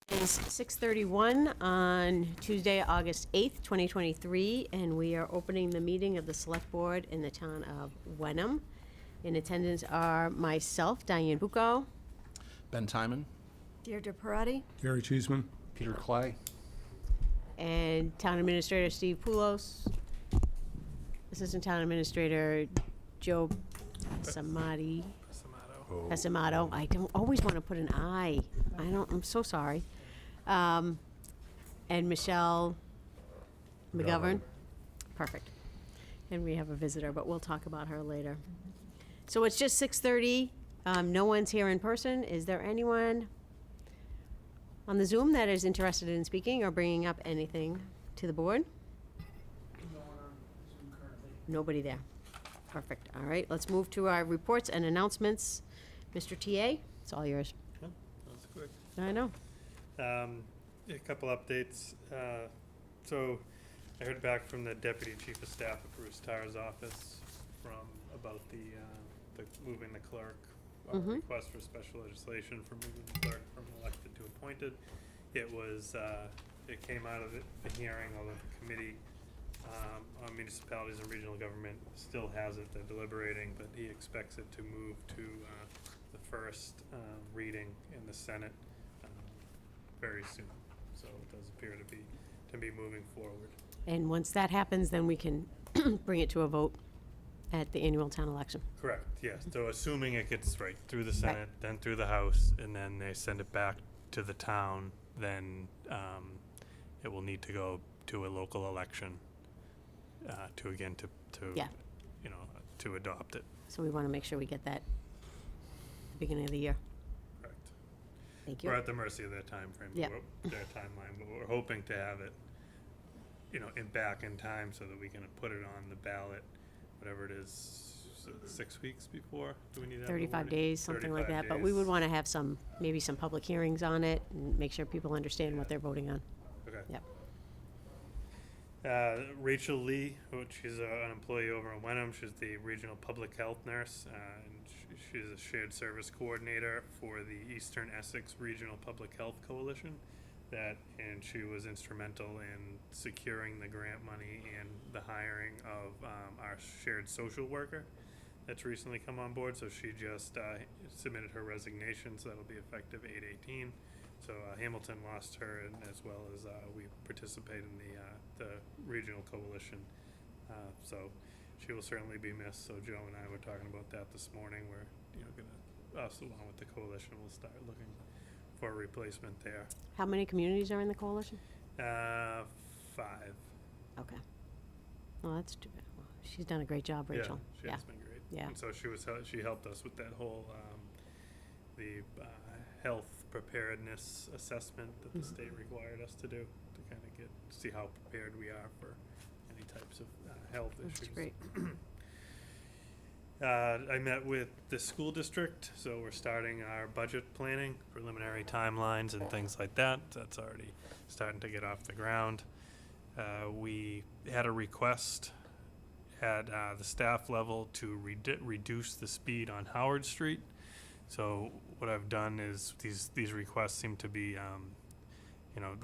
It's 6:31 on Tuesday, August 8th, 2023, and we are opening the meeting of the Select Board in the town of Wenham. In attendance are myself, Diane Bucco, Ben Timon. Deirdre Parati, Gary Cheeseman. Peter Clay. and Town Administrator Steve Poulos, Assistant Town Administrator Joe Pasamato. I don't always want to put an I. I'm so sorry. And Michelle McGovern. Perfect. And we have a visitor, but we'll talk about her later. So it's just 6:30. No one's here in person. Is there anyone on the Zoom that is interested in speaking or bringing up anything to the board? No one on Zoom currently. Nobody there. Perfect. All right, let's move to our reports and announcements. Mr. TA, it's all yours. Yeah, that was quick. I know. A couple updates. So I heard back from the Deputy Chief of Staff at Bruce Tarr's office about the moving the clerk, request for special legislation for moving the clerk from elected to appointed. It was, it came out of the hearing of the committee on municipalities and regional government. Still has it, they're deliberating, but he expects it to move to the first reading in the Senate very soon. So it does appear to be moving forward. And once that happens, then we can bring it to a vote at the annual town election. Correct, yes. So assuming it gets right through the Senate, then through the House, and then they send it back to the town, then it will need to go to a local election Yeah. to adopt it. So we want to make sure we get that at the beginning of the year. Correct. Thank you. We're at the mercy of their timeframe, Yeah. their timeline, but we're hoping to have it, back in time so that we can put it on the ballot, whatever it is, 6 weeks before. Do we need that? 35 days, something like 35 that. But we would days. want to have maybe some public hearings on it and make sure people understand what they're voting on. Okay. Yep. Rachel Lee, she's an employee over in Wenham. She's the regional public health nurse, and she's a shared service coordinator for the Eastern Essex Regional Public Health Coalition. And she was instrumental in securing the grant money and the hiring of our shared social worker that's recently come on board. So she just submitted her resignation, so that'll be effective 8/18. So Hamilton lost her, and as well as we participate in the regional coalition. So she will certainly be missed. So Joe and I were talking about that this morning. We're us along with the coalition will start looking for a replacement there. How many communities are in the coalition? 5. Okay. Well, that's too bad. Well, she's done a great job, Rachel. Yeah, she has been great. Yeah. And so she helped us with that whole the health preparedness assessment that the state required us to do to kind of see how prepared we are for any types of health issues. That's great. I met with the school district, so we're starting our budget planning, preliminary timelines and things like that. That's already starting to get off the ground. We had a request at the staff level to reduce the speed on Howard Street. So what I've done is these requests seem to be a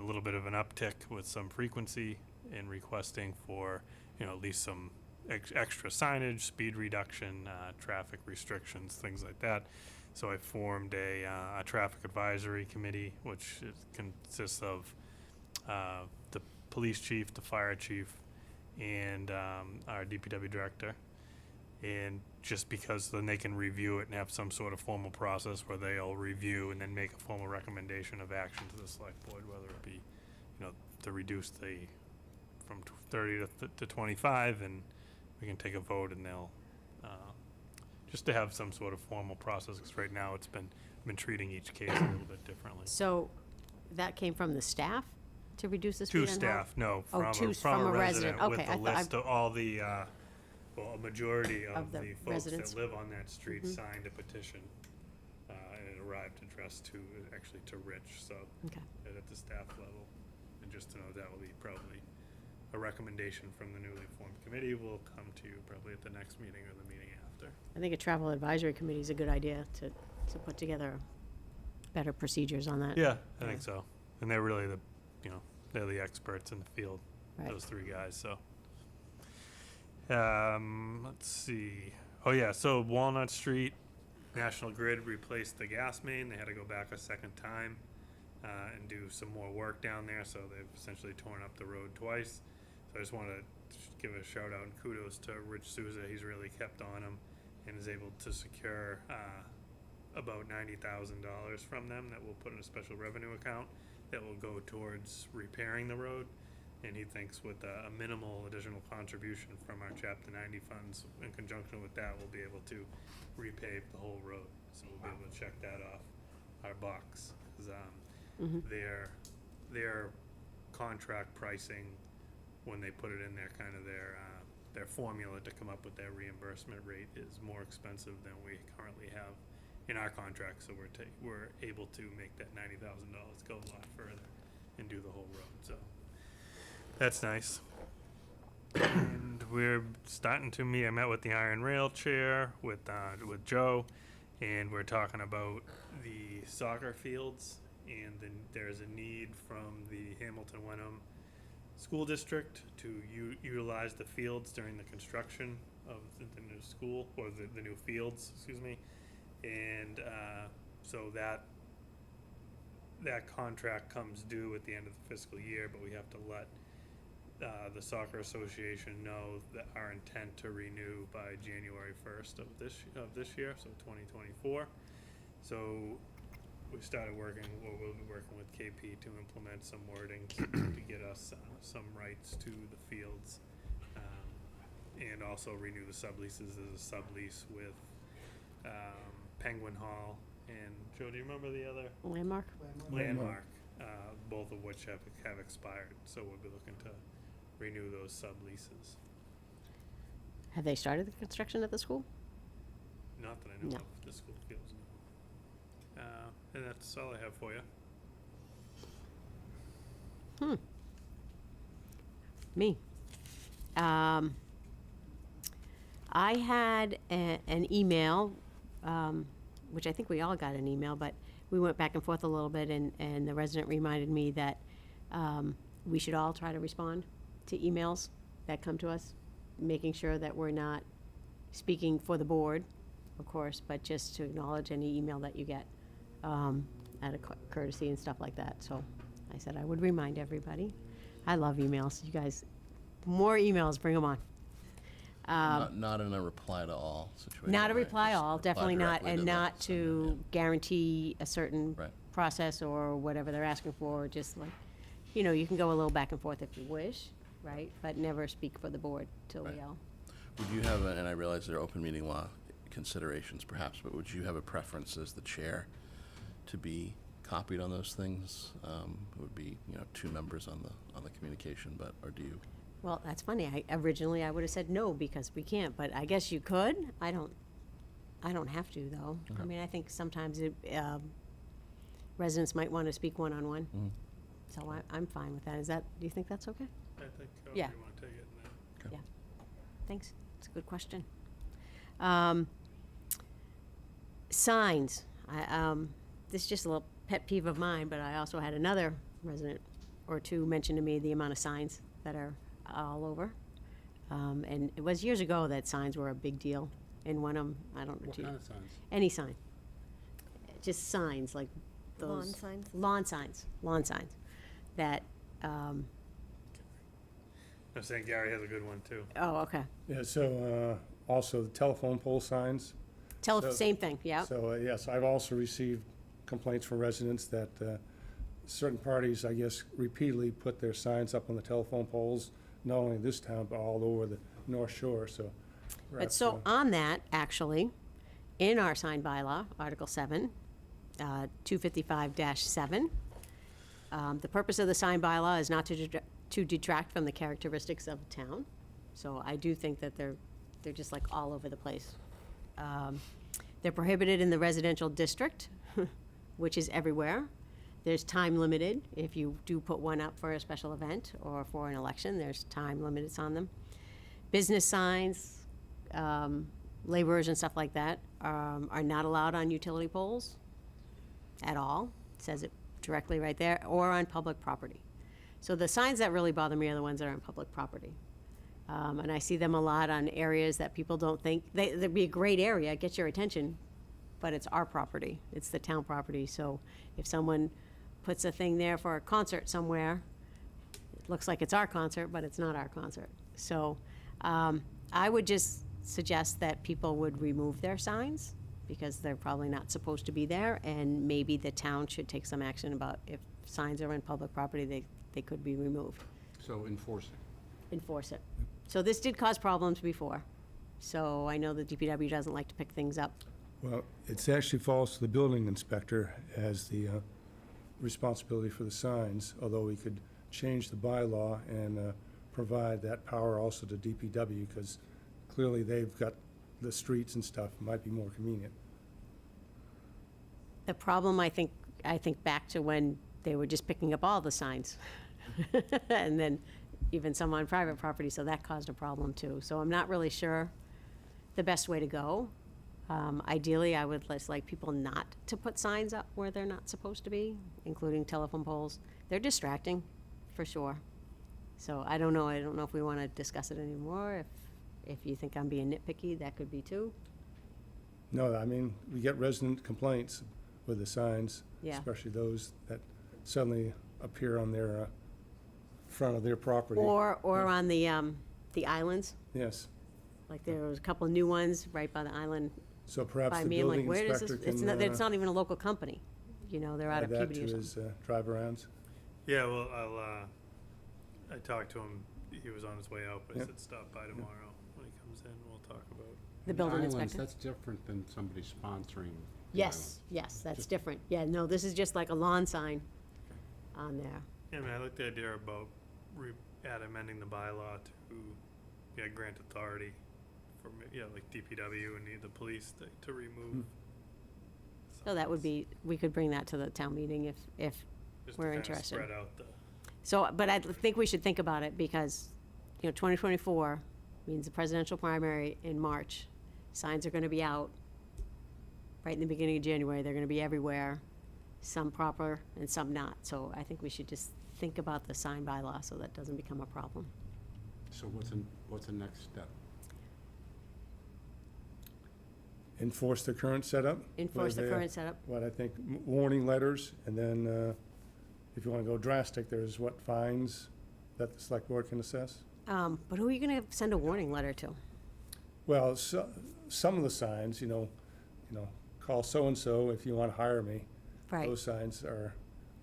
little bit of an uptick with some frequency in requesting for at least some extra signage, speed reduction, traffic restrictions, things like that. So I formed a traffic advisory committee, which consists of the police chief, the fire chief, and our DPW director. And just because then they can review it and have some sort of formal process where they'll review and then make a formal recommendation of action to the select board, whether it be, to reduce from 30 to 25, and we can take a vote, and they'll just to have some sort of formal process, because right now I've been treating each case a little bit differently. So that came from the staff to reduce the speed on To Howard? staff, no, Oh, from a resident Okay, with I a thought- list of all the, a majority Of of the the folks residents. that live on that street signed a petition, and it arrived addressed to Rich, so Okay. at the staff level, and just to know that will be probably a recommendation from the newly formed committee will come to you probably at the next meeting or the meeting after. I think a travel advisory committee is a good idea to put together better procedures on that. Yeah, I think so. And they're really they're the experts in the field, Right. those three guys, so. Let's see. Oh yeah, so Walnut Street, National Grid replaced the gas main. They had to go back a second time and do some more work down there, so they've essentially torn up the road twice. So I just want to give a shout out and kudos to Rich Souza. He's really kept on them and is able to secure about $90,000 from them that we'll put in a special revenue account that will go towards repairing the road. And he thinks with a minimal additional contribution from our Chapter 90 funds, in conjunction with that, we'll be able to repave the whole road. So we'll be able to check that off our box. 'Cause, their contract pricing, when they put it in their kind of their formula to come up with their reimbursement rate, is more expensive than we currently have in our contract. So we're able to make that $90,000 go a lot further and do the whole road. So that's nice. And we're starting to meet. I met with the Iron Rail Chair with Joe, and we're talking about the soccer fields. And then there's a need from the Hamilton Wenham School District to utilize the fields during the construction of the new school, or the new fields, excuse me. And so that contract comes due at the end of the fiscal year, but we have to let the Soccer Association know that our intent to renew by January 1st of this year, so 2024. So we started working, or we'll be working with KP to implement some wording to get us some rights to the fields, and also renew the subleases. There's a sublease with Penguin Hall and Joe. Do you remember the other? Landmark? Landmark, both of which have expired. So we'll be looking to renew those subleases. Have they started the construction at the school? Not that I know No. of, the school fields. No. And that's all I have for you. Me. I had an email, which I think we all got an email, but we went back and forth a little bit, and the resident reminded me that we should all try to respond to emails that come to us, making sure that we're not speaking for the board, of course, but just to acknowledge any email that you get out of courtesy and stuff like that. So I said I would remind everybody. I love emails. You guys, more emails, bring them on. Not in a reply to all situation. Not a right? reply Just all, reply definitely not, directly and the not sender, to guarantee a certain Right. process or whatever they're asking for, just like, you can go a little back and forth if you wish, right? But never speak for the board till we Right. all. Would you have, and I realize there are open meeting law considerations perhaps, but would you have a preference as the chair to be copied on those things? It would be, 2 members on the communication, or do you? Well, that's funny. Originally I would have said no because we can't, but I guess you could. I don't have to though. I Okay. mean, I think sometimes residents might want to speak one-on-one. Mhm. So I'm fine with that. Do you think that's okay? I think Yeah. you want to take it. And then Okay. Yeah. Thanks. It's a good question. Signs. This is just a little pet peeve of mine, but I also had another resident or two mention to me the amount of signs that are all over. And it was years ago that signs were a big deal in Wenham. I don't know. What kind of signs? Any sign. Just signs like those. Lawn signs? Lawn signs. That, I'm saying Gary has a good one too. oh, okay. Yeah, so also the telephone pole signs. So- Same thing, yeah. So, yes, I've also received complaints from residents that certain parties, I guess, repeatedly put their signs up on the telephone poles, not only in this town, but all over the North Shore, so. But perhaps, so on that, actually, in our sign bylaw, Article 7, 255-7, the purpose of the sign bylaw is not to detract from the characteristics of the town. So I do think that they're just like all over the place. They're prohibited in the residential district, which is everywhere. There's time limited. If you do put one up for a special event or for an election, there's time limits on them. Business signs, laborers and stuff like that are not allowed on utility poles at all. It says it directly right there, or on public property. So the signs that really bother me are the ones that are on public property. And I see them a lot on areas that people don't think, they'd be a great area, get your attention, but it's our property, it's the town property. So if someone puts a thing there for a concert somewhere, it looks like it's our concert, but it's not our concert. So I would just suggest that people would remove their signs, because they're probably not supposed to be there, and maybe the town should take some action about if signs are on public property, they could be removed. So enforcing. Enforce it. So this did cause problems before, so I know the DPW doesn't like to pick things up. Well, it actually falls to the building inspector as the responsibility for the signs, although we could change the bylaw and provide that power also to DPW, because clearly they've got the streets and stuff, might be more convenient. The problem, I think back to when they were just picking up all the signs. And then even some on private property, so that caused a problem too. So I'm not really sure the best way to go. Ideally, I would just like people not to put signs up where they're not supposed to be, including telephone poles. They're distracting, for sure. So I don't know if we want to discuss it anymore. If you think I'm being nitpicky, that could be too. No, I mean, we get resident complaints with the signs, Yeah. especially those that suddenly appear on their front of their property. Or on the islands, Yes, like there was a couple of new ones right by the island so perhaps by the me. I'm like, building where does inspector this, can it's not even a local company. You know, they're out add of that to Peabody or his something. drive-arounds. Yeah, well, I talked to him, he was on his way out, but I Yep. said stop by tomorrow when he comes in, we'll talk about. The building Islands, inspector. that's different than somebody sponsoring. the Yes, yes, that's different. Yeah, no, this is just like a lawn sign on there. Yeah, I mean, I like the idea about amending the bylaw to, grant authority for, like DPW and the police to remove. So that would be, we could bring that to the town meeting if Just to we're kinda interested. Spread out the, So, but I think we should think about it because, 2024 means the presidential primary in March. Signs are gonna be out right in the beginning of January. They're gonna be everywhere, some proper and some not. So I think we should just think about the sign bylaw so that doesn't become a problem. So what's the next step? Enforce the current setup. Enforce the with, current setup. What I think, warning letters, and then if you want to go drastic, there's fines that the select board can assess? But who are you gonna send a warning letter to? Well, some of the signs, call so-and-so if you want to hire me. Right, Those signs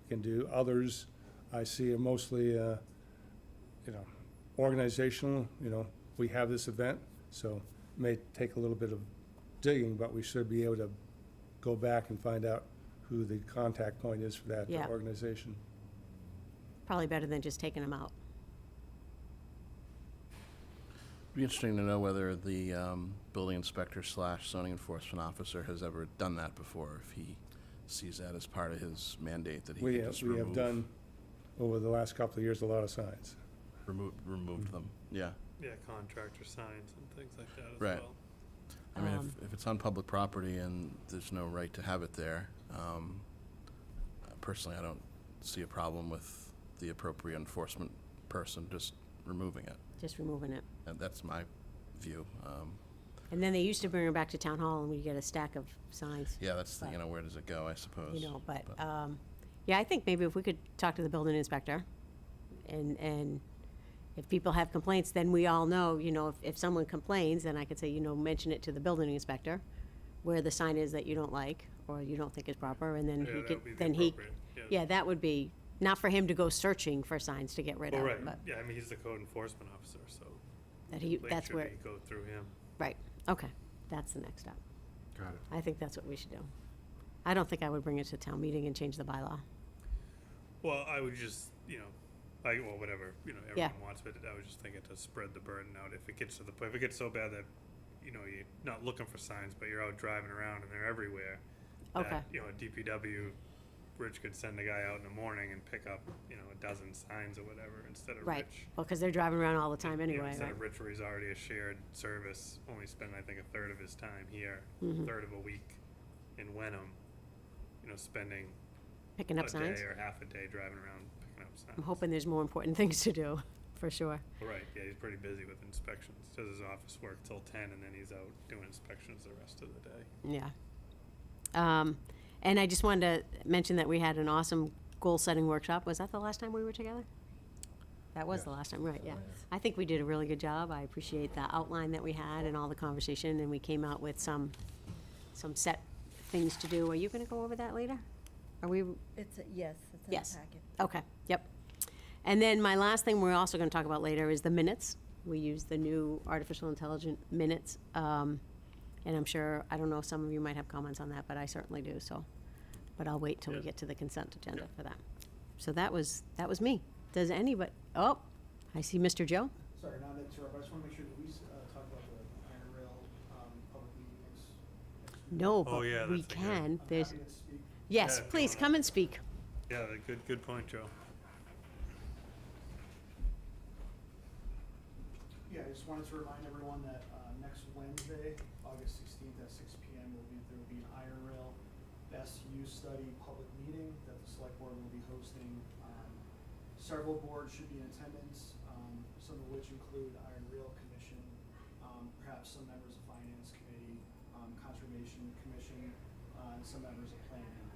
can do. Others, I see are mostly, organizational, we have this event, so it may take a little bit of digging, but we should be able to go back and find out who the contact point is for that Yeah. organization. probably better than just taking them out. Be interesting to know whether the building inspector / zoning enforcement officer has ever done that before, if he sees that as part of his mandate, that he We can have, just we have done, over the last couple of years, a lot of signs. removed them, yeah. contractor signs and things like that as Right. well. I mean, Um, if it's on public property and there's no right to have it there, personally, I don't see a problem with the appropriate enforcement person just removing it. Just removing it. And that's my view. And then they used to bring her back to town hall and we get a stack of signs. Yeah, that's, But- where does it go, I suppose? But, yeah, I think maybe if we could talk to the building inspector, and if people have complaints, then we all know, if someone complains, then I could say, mention it to the building inspector, where the sign is that you don't like, or you don't think is proper, and then Yeah, he that could, would be the then he, appropriate, yeah, that would be, not for him to go searching for signs to get rid Well, of, right, but yeah, I mean, he's the code enforcement officer, so. that's where, Should go through him. right, okay, that's the next step. Got it. I think that's what we should do. I don't think I would bring it to town meeting and change the bylaw. Well, I would just, whatever, Yeah. everyone wants, but I was just thinking to spread the burden out. If it gets to the point, if it gets so bad that, you're not looking for signs, but you're out driving around and they're everywhere. Okay. That, a DPW, Rich could send a guy out in the morning and pick up, a dozen signs or whatever instead of Right, Rich. well, because they're driving around all the time anyway, Instead right? of Rich, where he's already a shared service, only spend, I think, a third of his time here, Mhm. a third of a week in Wenham, spending Picking up a signs? day or half a day driving around picking up signs. I'm hoping there's more important things to do, for sure. Right, yeah, he's pretty busy with inspections. Does his office work till 10, and then he's out doing inspections the rest of the day. Yeah. And I just wanted to mention that we had an awesome goal-setting workshop. Was that the last time we were together? That was the last time, right, yeah. I think we did a really good job. I appreciate the outline that we had and all the conversation, and we came out with some set things to do. Are you gonna go over that later? Are we, It's, yes, it's in the Yes. packet. okay, yep. And then my last thing we're also gonna talk about later is the minutes. We use the new artificial intelligent minutes. And I'm sure, I don't know, some of you might have comments on that, but I certainly do, so. But I'll wait till we Yeah. get to the consent agenda Yeah. for that. So that was me. Does anybody, oh, I see Mr. Joe? Sorry, not to interrupt, I just want to make sure, that we talk about the Iron Rail public meeting next week? No, Oh, but yeah, we that's a good- can. I'm There's, happy to speak. yes, Yeah, if you please, wanna- come and speak. Yeah, good point, Joe. Yeah, I just wanted to remind everyone that next Wednesday, August 16th at 6 p.m., there will be an Iron Rail Best Use Study public meeting that the Select Board will be hosting. Several boards should be in attendance, some of which include Iron Rail Commission, perhaps some members of Finance Committee, Conservation Commission, and some members of Planning.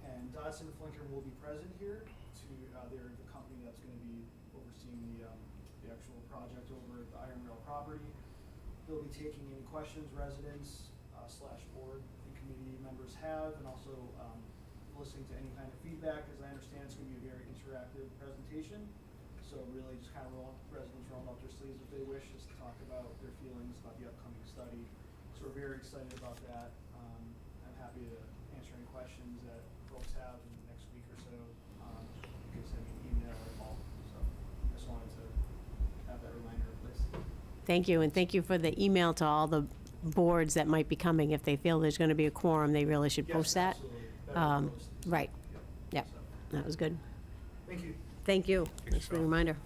And Dodson Flinker will be present here they're the company that's going to be overseeing the actual project over at the Iron Rail property. They'll be taking any questions residents / board and committee members have, and also listening to any kind of feedback. As I understand, it's going to be a very interactive presentation. So really just kind of residents rolling up their sleeves if they wish, just to talk about their feelings about the upcoming study. So we're very excited about that. I'm happy to answer any questions that folks have in the next week or so. You can send me an email or call. So I just wanted to have that reminder in place. Thank you, and thank you for the email to all the boards that might be coming. If they feel there's gonna be a quorum, they really should post that. Absolutely. That'll be posted. Right, Yep. yep, So, that was good. thank you. Thank you. Thanks, Thanks for the Joe. reminder.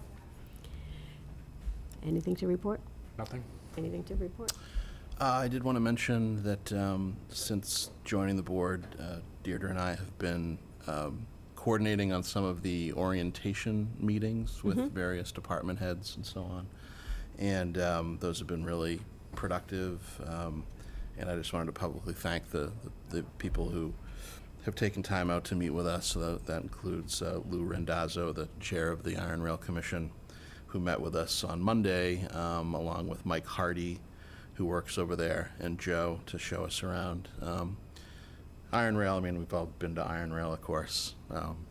Anything to report? Nothing? Anything to report? I did want to mention that since joining the board, Deirdre and I have been coordinating on some of the orientation meetings with various department heads and so on. And those have been really productive. And I just wanted to publicly thank the people who have taken time out to meet with us. So that includes Lou Rendazzo, the chair of the Iron Rail Commission, who met with us on Monday, along with Mike Hardy, who works over there, and Joe, to show us around. Iron Rail, I mean, we've all been to Iron Rail, of course,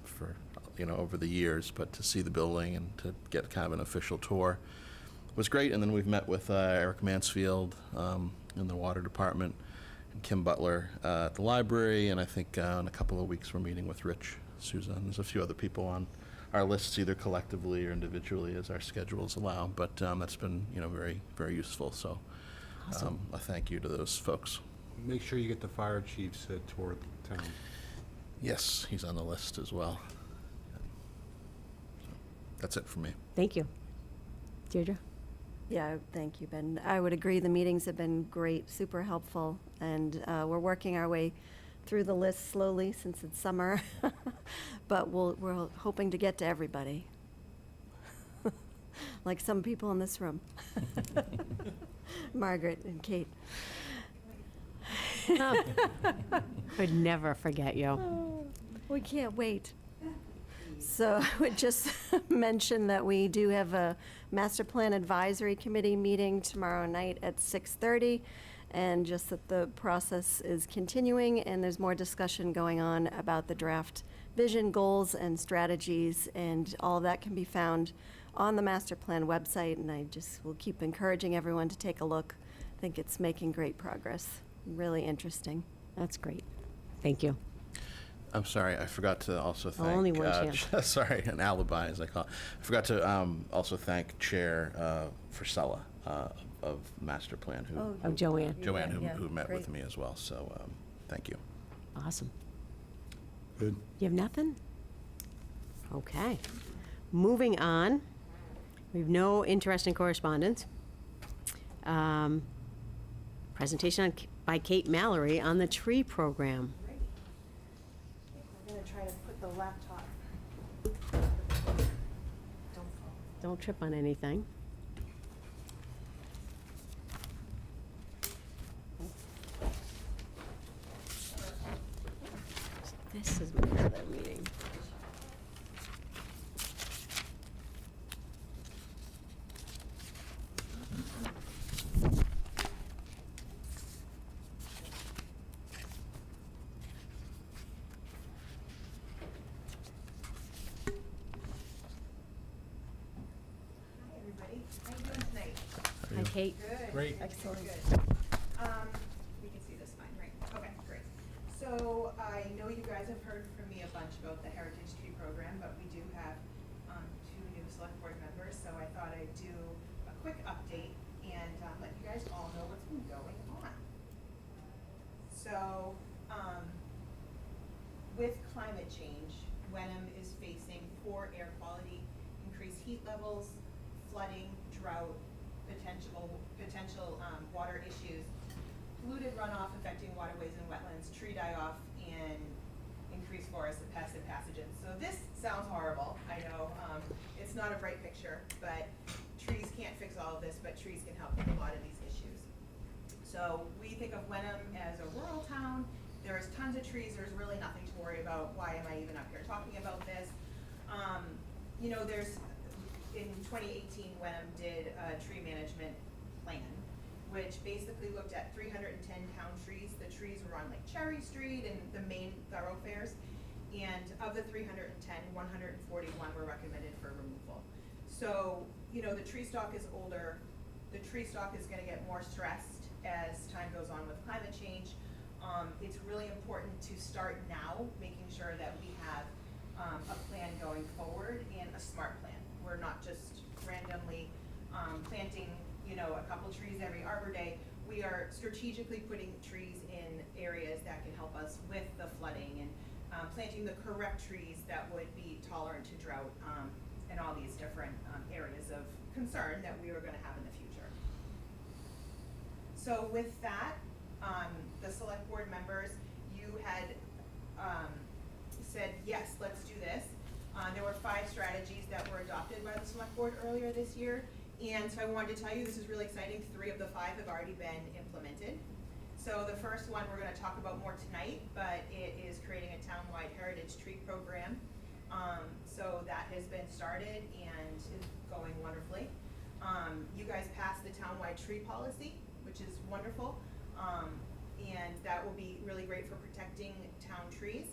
for, over the years, but to see the building and to get kind of an official tour was great. And then we've met with Eric Mansfield in the water department, and Kim Butler at the library, and I think in a couple of weeks we're meeting with Rich Souza. There's a few other people on our lists, either collectively or individually, as our schedules allow, but that's been, very, very useful. So a thank you to those folks. Make sure you get the fire chief's tour of the town. Yes, he's on the list as well. So, that's it for me. Thank you. Deirdre? Yeah, thank you, Ben. I would agree, the meetings have been great, super helpful, and we're working our way through the list slowly since it's summer, but we're hoping to get to everybody, like some people in this room. Margaret and Kate. Could never forget you. We can't wait. So I would just mention that we do have a Master Plan Advisory Committee meeting tomorrow night at 6:30, and just that the process is continuing, and there's more discussion going on about the draft vision, goals, and strategies, and all of that can be found on the Master Plan website, and I just will keep encouraging everyone to take a look. I think it's making great progress, really interesting. That's great. Thank you. I'm sorry, I forgot to also thank. Only one chance. Sorry, an alibi, as I call it. I forgot to also thank Chair Frisella of Master Plan, who Oh, Joanne. Joanne, Yeah, who met with great. me as well. So thank you. Awesome. Good. You have nothing? Okay. Moving on. We have no interesting correspondence. Presentation by Kate Mallory on the tree program. We're going to try to put the laptop. Don't trip on anything. This is my other meeting. Hi, everybody. How you doing tonight? Hi, Kate. Good. Great. Excellent. Good. We can see this fine, right? Okay, great. So I know you guys have heard from me a bunch about the Heritage Tree Program, but we do have two new select board members, so I thought I'd do a quick update and let you guys all know what's been going on. So, with climate change, Wenham is facing poor air quality, increased heat levels, flooding, drought, potential water issues, polluted runoff affecting waterways and wetlands, tree die-off, and increased forests and passive pathogens. So this sounds horrible, I know. It's not a bright picture, but trees can't fix all of this, but trees can help with a lot of these issues. So we think of Wenham as a rural town. There's tons of trees. There's really nothing to worry about. Why am I even up here talking about this? You know, in 2018, Wenham did a tree management plan, which basically looked at 310 town trees. The trees were on like Cherry Street and the main thoroughfares. And of the 310, 141 were recommended for removal. So, you know, the tree stock is older. The tree stock is gonna get more stressed as time goes on with climate change. It's really important to start now, making sure that we have a plan going forward and a smart plan. We're not just randomly planting, you know, a couple trees every Arbor Day. We are strategically putting trees in areas that can help us with the flooding and planting the correct trees that would be tolerant to drought and all these different areas of concern that we are gonna have in the future. So with that, the select board members, you had said, yes, let's do this. There were 5 strategies that were adopted by the select board earlier this year. And so I wanted to tell you, this is really exciting. 3 of the 5 have already been implemented. So the first one we're gonna talk about more tonight, but it is creating a townwide heritage tree program. So that has been started and is going wonderfully. You guys passed the townwide tree policy, which is wonderful. And that will be really great for protecting town trees.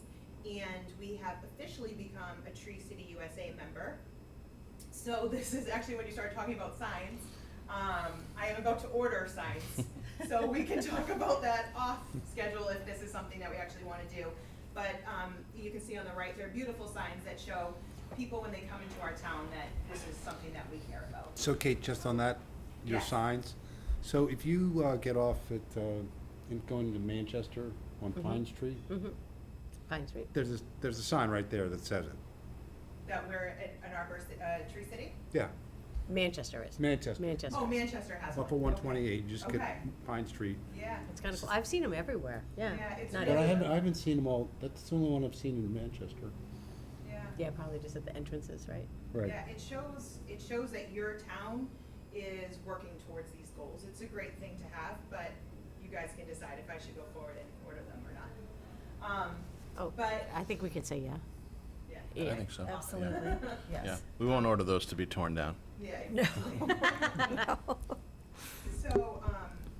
And we have officially become a Tree City USA member. So this is actually when you start talking about signs. I am about to order signs. So we can talk about that off schedule if this is something that we actually want to do. But you can see on the right, there are beautiful signs that show people when they come into our town that this is something that we care about. So Kate, just on that, your Yes. signs, so if you get off at, going to Manchester on Pine Street, Pine Street. there's a sign right there that says it. That we're an Arbor, Tree City? Yeah, Manchester is. Manchester. Manchester. Oh, Manchester has one. Off of 128, you just get Okay. Pine Street. Yeah. It's kind of cool. I've seen them everywhere, yeah. Yeah, it's Not really- But everywhere. I haven't seen them all, that's the only one I've seen in Manchester. Yeah. Yeah, probably just at the entrances, right? Right. Yeah, it shows that your town is working towards these goals. It's a great thing to have, but you guys can decide if I should go forward and order them or not. Oh, But, I think we could say yeah. yeah. Yeah. I think so. Absolutely, Yeah, yes. we won't order those to be torn down. Yeah, No. exactly. So,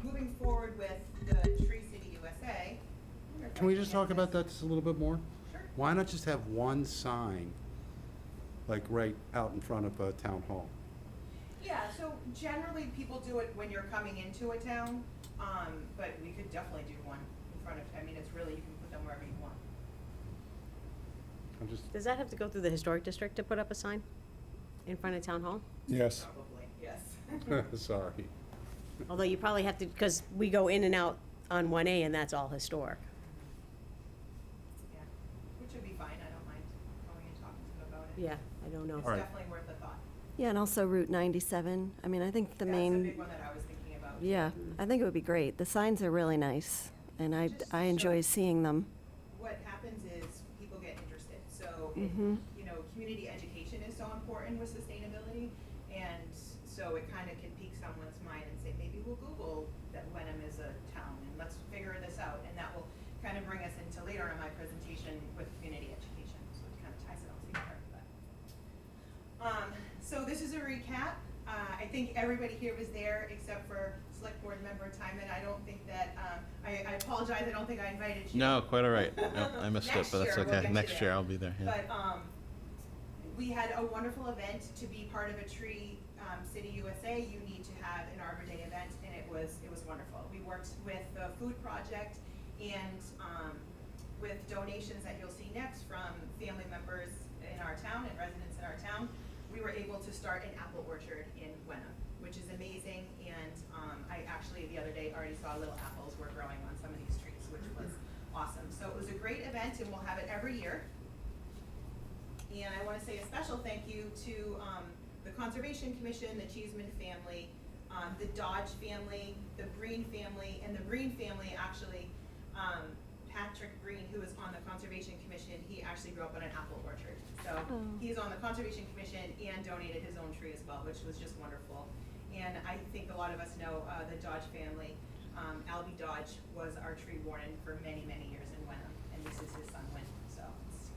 moving forward with the Tree City USA. I wonder if Can I we just get talk about this. that just a little bit more? Sure. Why not just have one sign, like right out in front of Town Hall? Yeah, so generally people do it when you're coming into a town, but we could definitely do one in front of, I mean, it's really, you can put them wherever you want. I'm just, Does that have to go through the historic district to put up a sign in front of town hall? Yes. Probably, yes. sorry. Although you probably have to, because we go in and out on 1A and that's all historic. Yeah, which would be fine, I don't mind going and talking to them about it. Yeah, I don't know. It's All right. definitely worth a thought. Yeah, and also Route 97. I mean, I think the That's main. a big one that I was thinking about. Yeah, I think it would be great. The signs are really nice, and I Just enjoy show- seeing them. What happens is people get interested, so you know, community education is so important with sustainability. And so it kind of can pique someone's mind and say, maybe we'll Google that Wenham is a town and let's figure this out. And that will kind of bring us into later in my presentation with community education. So it kind of ties it all together. So this is a recap. I think everybody here was there except for Select Board Member Timon. I don't think that, I apologize, I don't think I invited you. No, quite all right. No, I missed it, Next but that's year, we'll okay. get you Next year there. I'll be there. Yeah. But we had a wonderful event. To be part of a Tree City USA, you need to have an Arbor Day event, and it was wonderful. We worked with the food project and with donations that you'll see next from family members in our town and residents in our town. We were able to start an apple orchard in Wenham, which is amazing. And I actually, the other day, already saw little apples were growing on some of these trees, which was awesome. So it was a great event, and we'll have it every year. And I want to say a special thank you to the Conservation Commission, the Cheeseman family, the Dodge family, the Breen family, and the Breen family actually, Patrick Breen, who is on the Conservation Commission, he actually grew up on an apple orchard. So he's on the Conservation Commission and donated his own tree as well, which was just wonderful. And I think a lot of us know the Dodge family. Albie Dodge was our tree warden for many, many years in Wenham, and this is his son, Wenham. So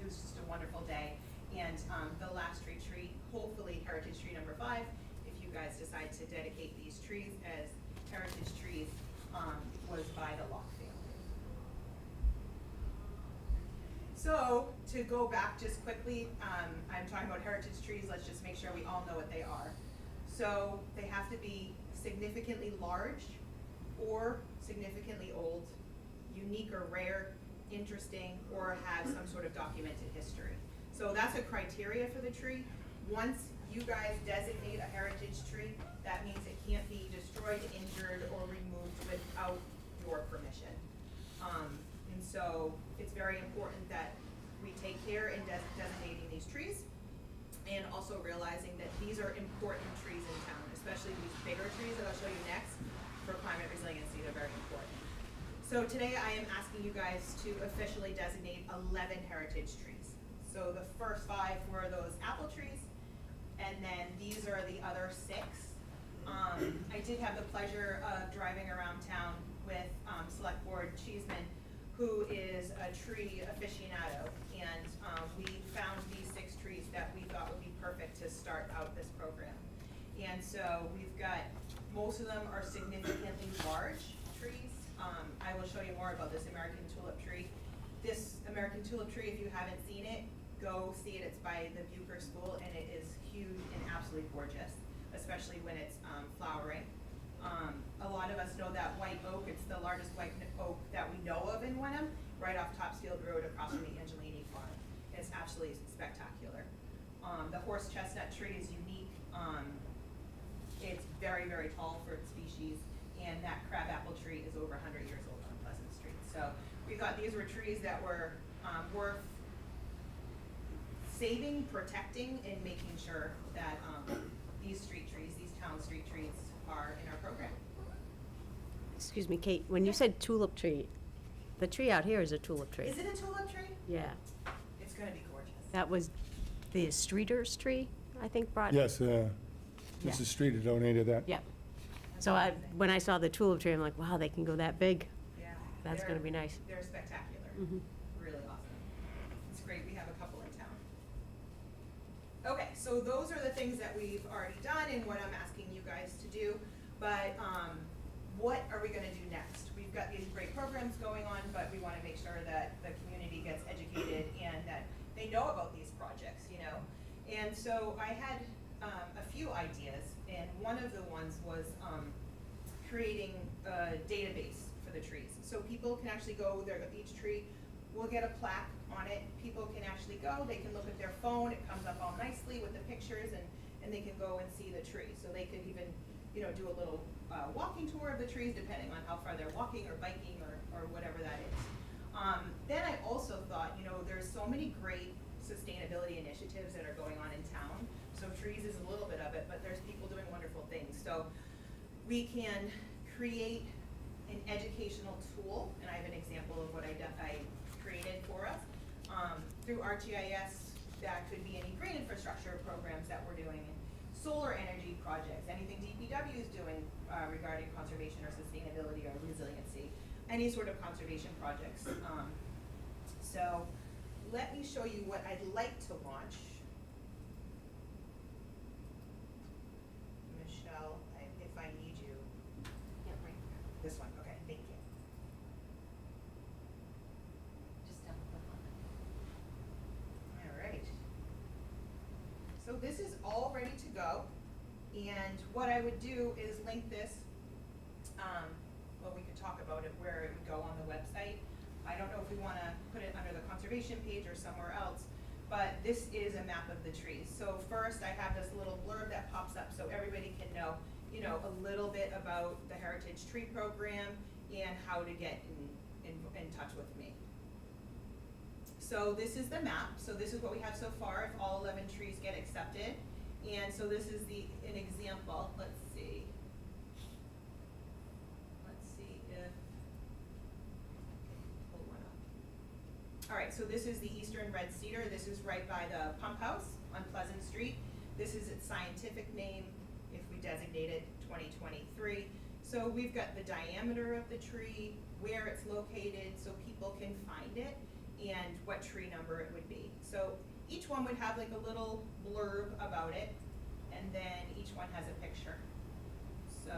it was just a wonderful day. And the last tree, hopefully Heritage Tree number 5, if you guys decide to dedicate these trees as heritage trees, was by the Locke family. So to go back just quickly, I'm talking about heritage trees. Let's just make sure we all know what they are. So they have to be significantly large or significantly old, unique or rare, interesting, or have some sort of documented history. So that's a criteria for the tree. Once you guys designate a heritage tree, that means it can't be destroyed, injured, or removed without your permission. And so it's very important that we take care in designating these trees, and also realizing that these are important trees in town, especially these bigger trees that I'll show you next. For climate resiliency, they're very important. So today I am asking you guys to officially designate 11 heritage trees. So the first 5 were those apple trees, and then these are the other 6. I did have the pleasure of driving around town with Select Board Cheeseman, who is a tree aficionado, and we found these 6 trees that we thought would be perfect to start out this program. And so we've got, most of them are significantly large trees. I will show you more about this American tulip tree. This American tulip tree, if you haven't seen it, go see it. It's by the Bucher School, and it is huge and absolutely gorgeous, especially when it's flowering. A lot of us know that white oak. It's the largest white oak that we know of in Wenham, right off Topsfield Road across from the Angelini Farm. It's absolutely spectacular. The horse chestnut tree is unique. It's very, very tall for its species, and that crabapple tree is over 100 years old on Pleasant Street. So we thought these were trees that were worth saving, protecting, and making sure that these street trees, these town street trees, are in our program. Excuse me, Kate, when you said tulip tree, the tree out here is a tulip tree. Is it a tulip tree? Yeah, It's gonna be gorgeous. that was the Streeter's tree, I think, brought it. Yes, Mrs. Streeter donated that. Yep. So when I saw the tulip tree, I'm like, wow, they can go that big. Yeah. That's gonna be nice. They're spectacular. Really awesome. It's great, we have a couple in town. Okay, so those are the things that we've already done and what I'm asking you guys to do. But what are we gonna do next? We've got these great programs going on, but we wanna make sure that the community gets educated and that they know about these projects, you know? And so I had a few ideas, and one of the ones was creating a database for the trees. So people can actually go there, each tree will get a plaque on it. People can actually go, they can look at their phone, it comes up all nicely with the pictures, and they can go and see the tree. So they could even, you know, do a little walking tour of the trees, depending on how far they're walking or biking or whatever that is. Then I also thought, you know, there's so many great sustainability initiatives that are going on in town. So trees is a little bit of it, but there's people doing wonderful things. So we can create an educational tool, and I have an example of what I created for us. Through ArcGIS, that could be any green infrastructure programs that we're doing, solar energy projects, anything DPW is doing regarding conservation or sustainability or resiliency, any sort of conservation projects. So let me show you what I'd like to launch. Michelle, if I need you. Yeah, right. This one, okay, thank you. Just double click on it. All right. So this is all ready to go, and what I would do is link this, well, we could talk about it, where it would go on the website. I don't know if we wanna put it under the conservation page or somewhere else, but this is a map of the trees. So first, I have this little blurb that pops up so everybody can know, a little bit about the Heritage Tree Program and how to get in touch with me. So this is the map. So this is what we have so far if all 11 trees get accepted. And so this is an example. Let's see. Let's see if, pull one up. All right, so this is the Eastern Red Cedar. This is right by the pump house on Pleasant Street. This is its scientific name, if we designate it 2023. So we've got the diameter of the tree, where it's located, so people can find it, and what tree number it would be. So each one would have like a little blurb about it, and then each one has a picture. So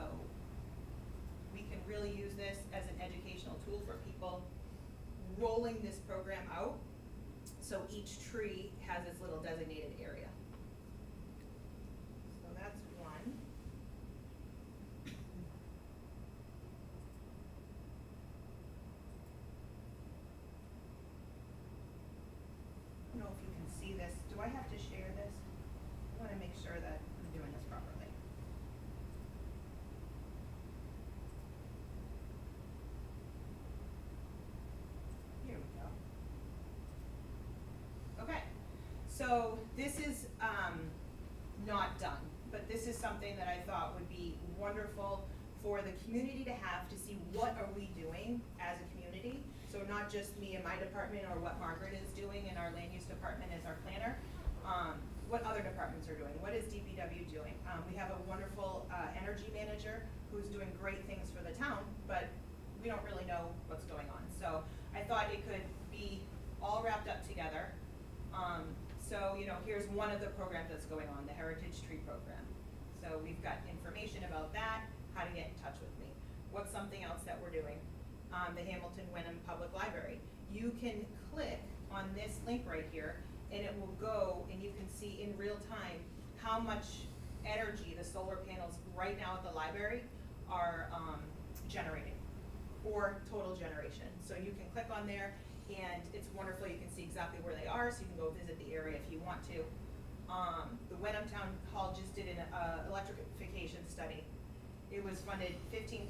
we can really use this as an educational tool for people rolling this program out, so each tree has its little designated area. So that's one. I don't know if you can see this. Do I have to share this? I want to make sure that I'm doing this properly. Here we go. Okay, so this is not done, but this is something that I thought would be wonderful for the community to have, to see what are we doing as a community. So not just me and my department, or what Margaret is doing in our land use department as our planner, what other departments are doing, what is DPW doing. We have a wonderful energy manager who's doing great things for the town, but we don't really know what's going on. So I thought it could be all wrapped up together. So, here's one of the programs that's going on, the Heritage Tree Program. So we've got information about that, how to get in touch with me. What's something else that we're doing? The Hamilton Wenham Public Library. You can click on this link right here, and it will go, and you can see in real time how much energy the solar panels right now at the library are generating, or total generation. So you can click on there, and it's wonderful. You can see exactly where they are, so you can go visit the area if you want to. The Wenham Town Hall just did an electrification study. It was funded $15,000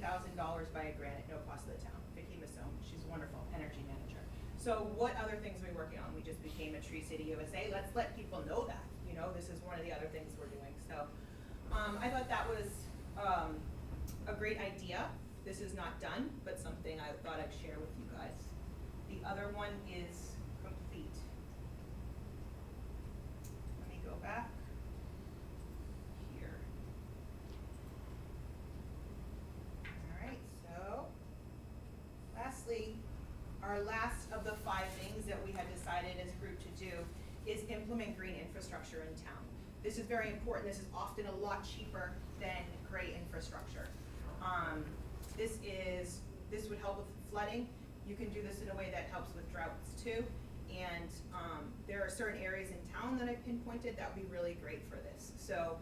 by a grant at no cost to the town. Vicki Masson, she's a wonderful energy manager. So what other things are we working on? We just became a Tree City USA. Let's let people know that. This is one of the other things we're doing. So I thought that was a great idea. This is not done, but something I thought I'd share with you guys. The other one is complete. Let me go back here. All right, so lastly, our last of the 5 things that we had decided as a group to do is implement green infrastructure in town. This is very important. This is often a lot cheaper than gray infrastructure. This would help with flooding. You can do this in a way that helps with droughts too. And there are certain areas in town that I've pinpointed that would be really great for this. So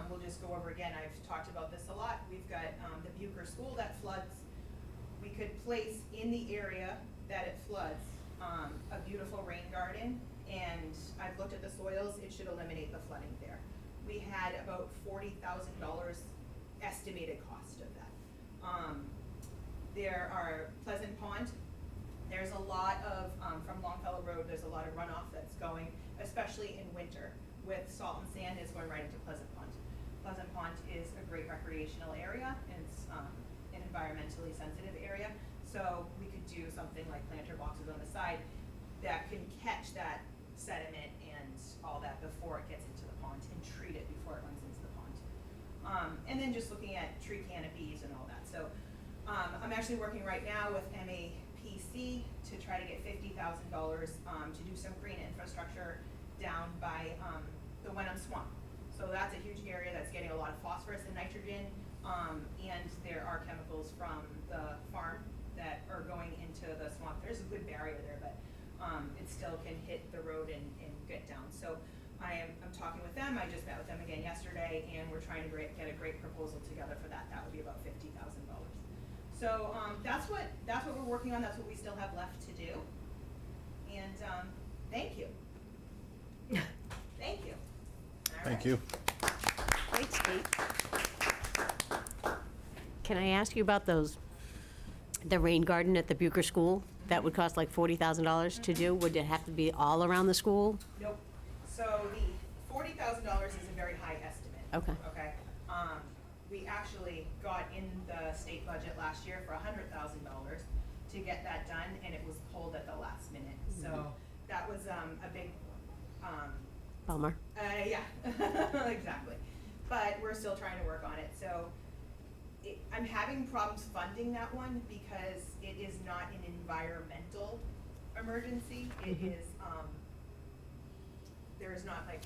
we'll just go over again. I've talked about this a lot. We've got the Bucher School that floods. We could place in the area that it floods a beautiful rain garden, and I've looked at the soils. It should eliminate the flooding there. We had about $40,000 estimated cost of that. There are Pleasant Pond. There's a lot of, from Longfellow Road, there's a lot of runoff that's going, especially in winter, with salt and sand is going right into Pleasant Pond. Pleasant Pond is a great recreational area, and it's an environmentally sensitive area. So we could do something like planter boxes on the side that can catch that sediment and that before it gets into the pond and treat it before it runs into the pond. And then just looking at tree canopies and all that. So I'm actually working right now with MAPC to try to get $50,000 to do some green infrastructure down by the Wenham Swamp. So that's a huge area that's getting a lot of phosphorus and nitrogen, and there are chemicals from the farm that are going into the swamp. There's a good barrier there, but it still can hit the road and get down. So I'm talking with them. I just met with them again yesterday, and we're trying to get a great proposal together for that. That would be about $50,000. So that's what we're working on. That's what we still have left to do. And thank you. Thank you. All Thank right. you. Thanks, Kate. Can I ask you about the rain garden at the Bucher School? That would cost like $40,000 to do. Would it have to be all around the school? Nope. So the $40,000 is a very high estimate. Okay. Okay. We actually got in the state budget last year for $100,000 to get that done, and it was pulled at the last minute. So that was a big, Bummer. yeah, exactly. But we're still trying to work on it. So I'm having problems funding that one because it is not an environmental emergency. It is, there is not like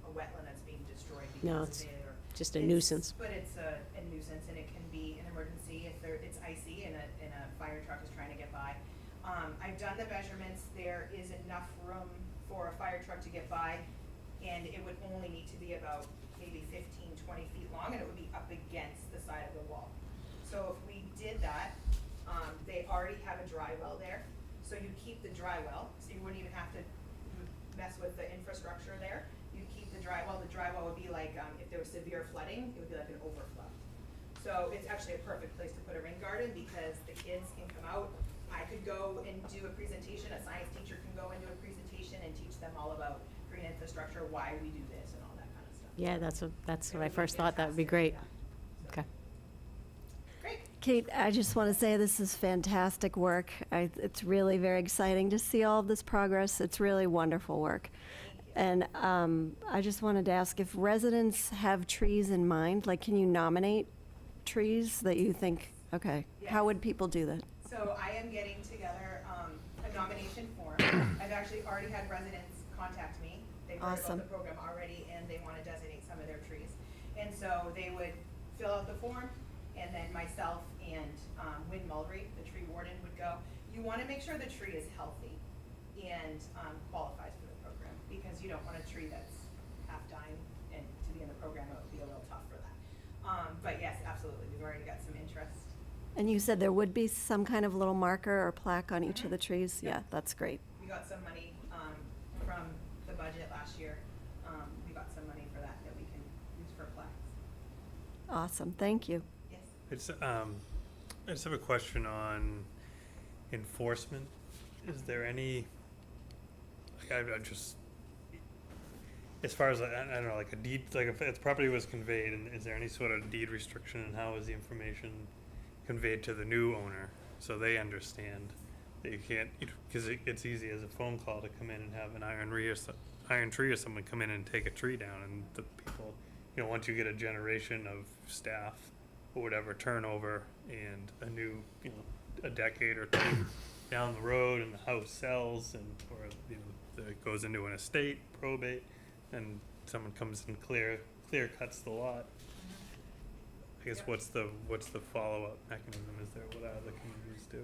a wetland that's being destroyed No, because it's of it. Or just a nuisance. But it's a nuisance, and it can be an emergency if it's icy and a fire truck is trying to get by. I've done the measurements. There is enough room for a fire truck to get by, and it would only need to be about maybe 15, 20 feet long, and it would be up against the side of the wall. So if we did that, they already have a dry well there, so you keep the dry well, so you wouldn't even have to mess with the infrastructure there. You keep the dry well. The dry well would be like, if there was severe flooding, it would be like an overflow. So it's actually a perfect place to put a rain garden because the kids can come out. I could go and do a presentation. A science teacher can go and do a presentation and teach them all about green infrastructure, why we do this and all that kind of stuff. Yeah, that's It what I would be first thought. That would be great. fantastic, yeah. Okay. Great. Kate, I just want to say this is fantastic work. It's really very exciting to see all of this progress. It's really wonderful work. And I just wanted to ask if residents have trees in mind, like can you nominate trees that you think, okay, how would people do that? So I am getting together a nomination form. I've actually already had residents contact me. They've heard Awesome. about the program already, and they want to designate some of their trees. And so they would fill out the form, and then myself and Wynn Mulry, the tree warden, would go. You want to make sure the tree is healthy and qualifies for the program, because you don't want a tree that's half dying, and to be in the program, it would be a little tough for that. But yes, absolutely, we've already got some interest. And you said there would be some kind of little marker or plaque on each of the trees? Yeah, that's great. We got some money from the budget last year. We got some money for that we can use for plaques. Awesome, thank you. Yes. I just have a question on enforcement. Is there any, like, I just, as far as, I don't know, like a deed, like if the property was conveyed, and is there any sort of deed restriction, and how is the information conveyed to the new owner, so they understand that you can't, because it's easy as a phone call to come in and have an iron tree or someone come in and take a tree down, and the people, once you get a generation of staff or whatever turnover, and a new, a decade or two down the road, and the house sells, and or it goes into an estate probate, and someone comes and clear cuts the lot. I guess what's the follow-up mechanism? Is there, what other communities do?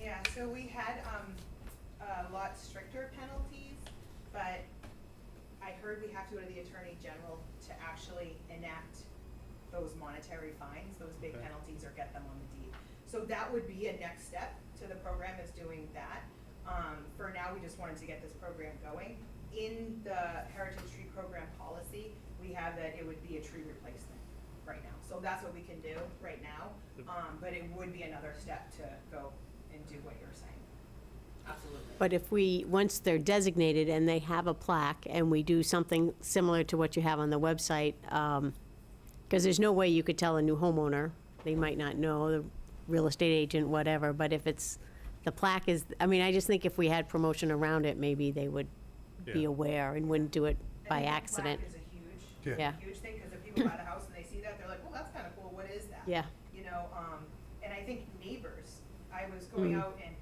Yeah, so we had a lot stricter penalties, but I heard we have to go to the Attorney General to actually enact those monetary fines, those big Okay. penalties, or get them on the deed. So that would be a next step to the program, is doing that. For now, we just wanted to get this program going. In the Heritage Tree Program policy, we have that it would be a tree replacement right now. So that's what we can do right now, but it would be another step to go and do what you're saying. Absolutely. But if once they're designated and they have a plaque, and we do something similar to what you have on the website, because there's no way you could tell a new homeowner, they might not know, the real estate agent, whatever, but if it's, the plaque is, I just think if we had promotion around it, maybe they would be Yeah. aware and wouldn't do it by think the accident. plaque is a huge, Yeah. huge thing, because if people buy the house and they see that, they're like, well, that's kind of cool, what is that? Yeah. You know, and I think neighbors, I was going out and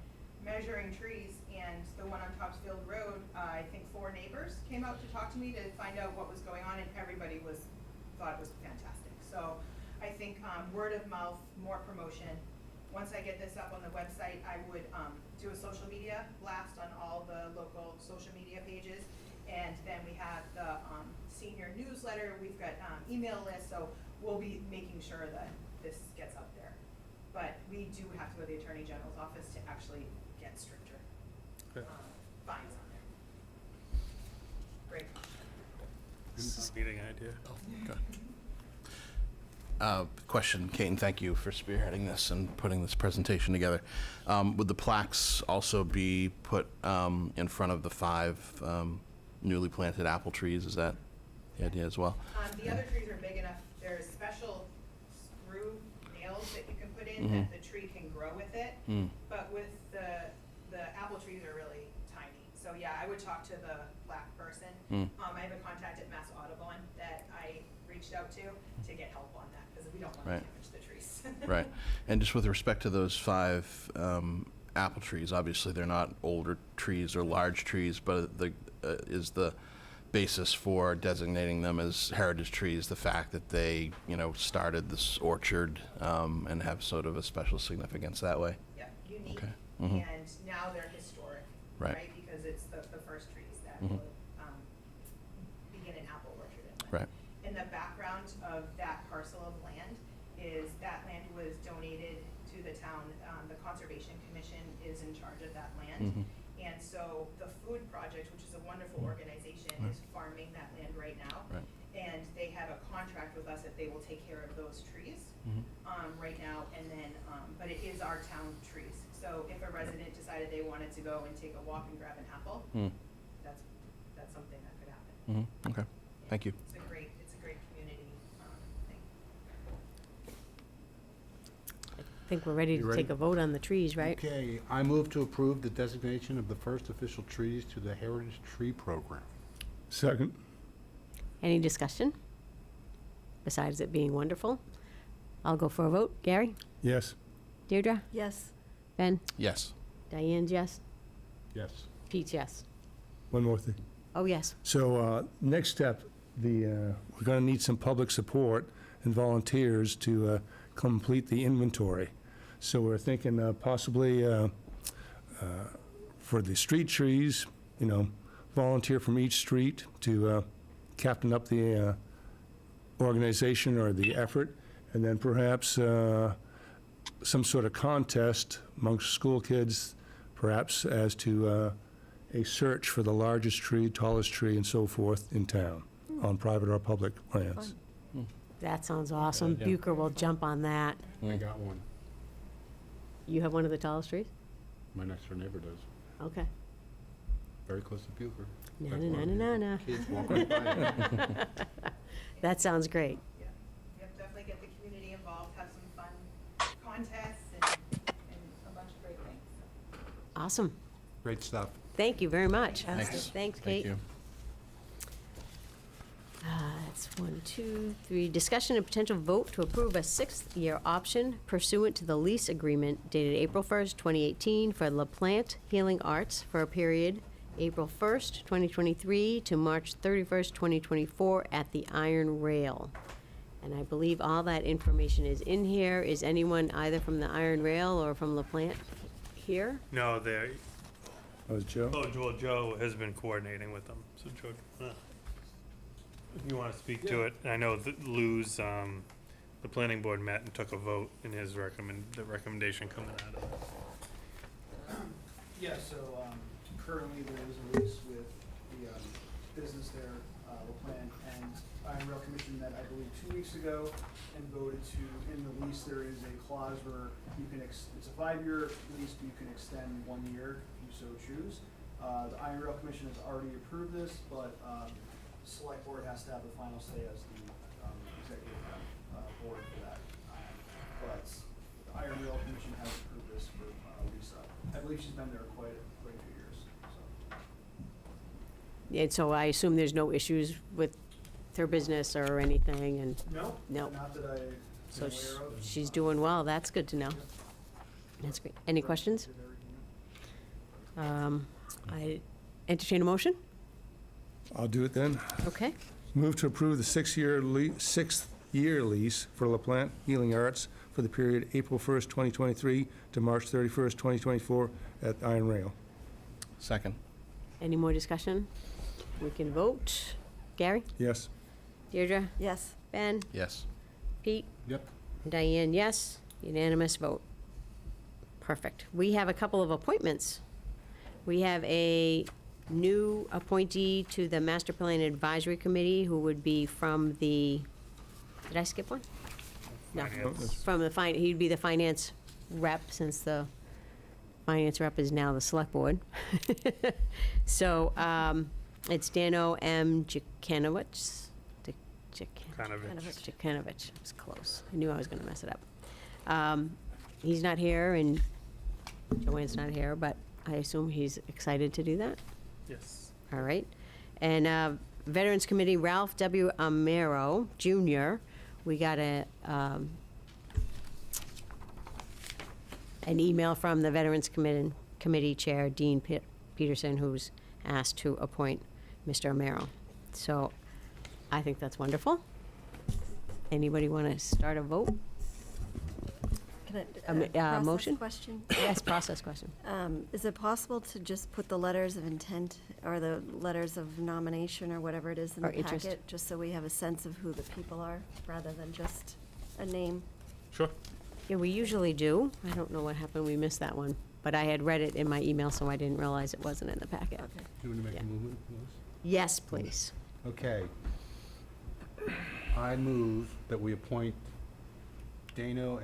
measuring trees, and the one on Topsfield Road, I think 4 neighbors came out to talk to me to find out what was going on, and everybody thought it was fantastic. So I think word of mouth, more promotion. Once I get this up on the website, I would do a social media blast on all the local social media pages. And then we have the senior newsletter, we've got email lists, so we'll be making sure that this gets up there. But we do have to go to the Attorney General's office to actually get stricter fines on there. Great. Meeting idea. Okay. Question, Kate, and thank you for spearheading this and putting this presentation together. Would the plaques also be put in front of the 5 newly planted apple trees? Is that the idea as well? The other trees are big enough, there's special screw nails that you can put in that the tree can grow with it. But with the apple trees are really tiny. So yeah, I would talk to the plaque person. I have a contact at Mass Audubon that I reached out to get help on that, because we don't want to Right. damage the trees. Right. And just with respect to those 5 apple trees, obviously they're not older trees or large trees, but is the basis for designating them as heritage trees the fact that they, started this orchard and have sort of a special significance that way? Yeah, unique, Okay. and now they're historic, Right. right? Because it's the first trees that will begin an apple orchard in them. Right. In the background of that parcel of land is that land was donated to the town. The Conservation Commission is in charge of that land. And so the Food Project, which is a wonderful organization, is farming that land right now. Right. And they have a contract with us that they will take care of those trees right now, and then, but it is our town trees. So if a resident decided they wanted to go and take a walk and grab an apple, that's something that could happen. Okay. Thank you. It's a great community thing. I think we're ready You to ready? take a vote on the trees, right? Okay, I move to approve the designation of the first official trees to the Heritage Tree Program. Second. Any discussion? Besides it being wonderful? I'll go for a vote. Gary? Yes. Deirdre? Yes. Ben? Yes. Diane's yes? Yes. Pete's yes. One more thing. Oh, yes. So next step, we're going to need some public support and volunteers to complete the inventory. So we're thinking possibly for the street trees, volunteer from each street to captain up the organization or the effort, and then perhaps some sort of contest amongst school kids, perhaps as to a search for the largest tree, tallest tree, and so forth in town, on private or public lands. That sounds awesome. idea. Bucher will jump on that. I got one. You have one of the tallest trees? My next door neighbor does. Okay. Very close to Bucher. Na, That's na, one na, of na, the kids walking by it. That sounds great. Yeah, definitely get the community involved, have some fun contests and a bunch of great things. Awesome. Great stuff. Thank you very much. Thanks. Thanks, Thank Kate. you. That's 1, 2, 3. Discussion and potential vote to approve a 6th-year option pursuant to the lease agreement dated April 1st, 2018 for LaPlante Healing Arts for a period April 1st, 2023 to March 31st, 2024 at the Iron Rail. And I believe all that information is in here. Is anyone either from the Iron Rail or from LaPlante here? No, they're, That was Joe? Joe has been coordinating with them, so Joe, if you want to speak to it, I know that Lou's, the planning board met and took a vote in his the recommendation coming out of it. Yeah, so currently there is a lease with the business there, LaPlante, and Iron Rail Commission met, I believe, 2 weeks ago and voted to, in the lease, there is a clause where you can, it's a 5-year lease, but you can extend 1 year if you so choose. The Iron Rail Commission has already approved this, but Select Board has to have the final say as the executive board for that. But the Iron Rail Commission has approved this for Lisa. I believe she's been there quite a few years, so. And so I assume there's no issues with her business or anything, and No? No. Not that I am so aware of. she's doing well. That's good to know. That's great. Any questions? I entertain a motion? I'll do it then. Okay. Move to approve the sixth-year lease for LaPlante Healing Arts for the period April 1st, 2023 to March 31st, 2024 at Iron Rail. Second. Any more discussion? We can vote. Gary? Yes. Deirdre? Yes. Ben? Yes. Pete? Yep. Diane, yes. Unanimous vote. Perfect. We have a couple of appointments. We have a new appointee to the Master Plan Advisory Committee who would be from the, did I skip one? No. Finance. From the he'd be the finance rep, since the finance rep is now the select board. So, it's Dano M. Jukanovic. Jukanovic. It was close. I knew I was gonna mess it up. He's not here, and Joanne's not here, but I assume he's excited to do that. Yes. All right. And Veterans Committee, Ralph W. Amaro Jr., we got an email from the Veterans Committee Chair, Dean Peterson, who's asked to appoint Mr. Amaro. So I think that's wonderful. Anybody want to start a vote? Can Um, process motion? question? Yes, process question. Is it possible to just put the letters of intent or the letters of nomination or whatever it is in Or the interest. packet? Just so we have a sense of who the people are, rather than just a name? Sure. Yeah, we usually do. I don't know what happened. We missed that one. But I had read it in my email, so I didn't realize it wasn't in the packet. Okay. Do you want to make Yeah. a movement, Lois? Yes, please. Okay. I move that we appoint Dano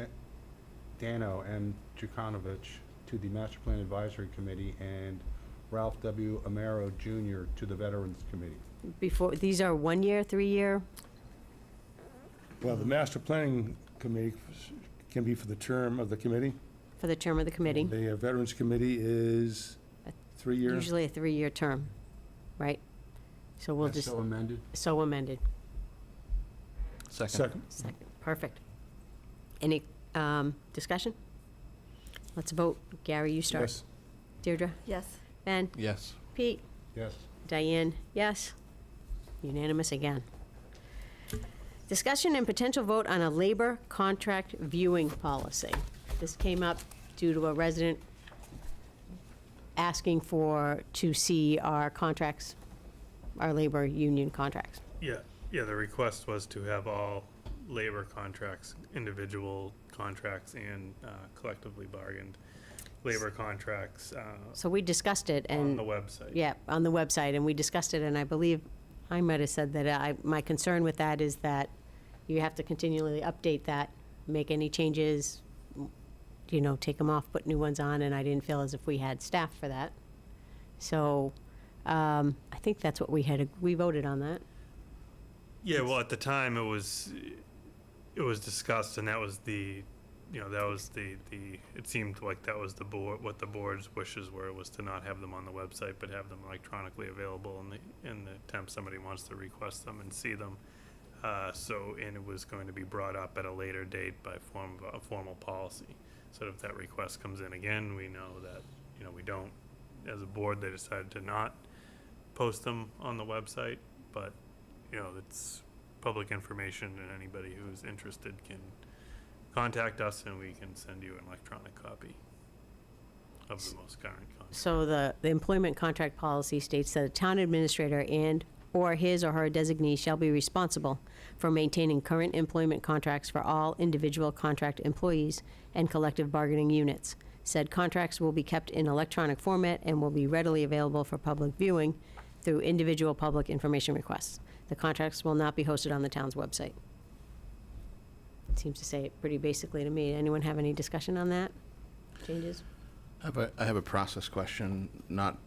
M. Jukanovic to the Master Plan Advisory Committee and Ralph W. Amaro Jr. to the Veterans Committee. Before, these are 1 year, 3 year? Well, the Master Planning Committee can be for the term of the committee. For the term of the committee? The Veterans Committee is 3 years. Usually a 3-year term, right? So we'll That's just, so amended. so amended. Second. Second, perfect. Any discussion? Let's vote. Gary, you start. Yes. Deirdre? Yes. Ben? Yes. Pete? Yes. Diane, yes. Unanimous again. Discussion and potential vote on a labor contract viewing policy. This came up due to a resident asking to see our contracts, our labor union contracts. Yeah, the request was to have all labor contracts, individual contracts, and collectively bargained labor contracts So we discussed it, on and the website. yeah, on the website, and we discussed it, and I believe I might have said that my concern with that is that you have to continually update that, make any changes, take them off, put new ones on, and I didn't feel as if we had staff for that. So I think that's what we voted on that. Yeah, well, at the time, it was discussed, and that was the it seemed like that was what the board's wishes were, was to not have them on the website, but have them electronically available in the attempt somebody wants to request them and see them. And it was going to be brought up at a later date by form of a formal policy. So if that request comes in again, we know that, we don't, as a board, they decided to not post them on the website, but, it's public information, and anybody who's interested can contact us, and we can send you an electronic copy of the most current contract. So the employment contract policy states that a town administrator or his or her designee shall be responsible for maintaining current employment contracts for all individual contract employees and collective bargaining units. Said contracts will be kept in electronic format and will be readily available for public viewing through individual public information requests. The contracts will not be hosted on the town's website. It seems to say it pretty basically to me. Anyone have any discussion on that? Changes? I have a process question, not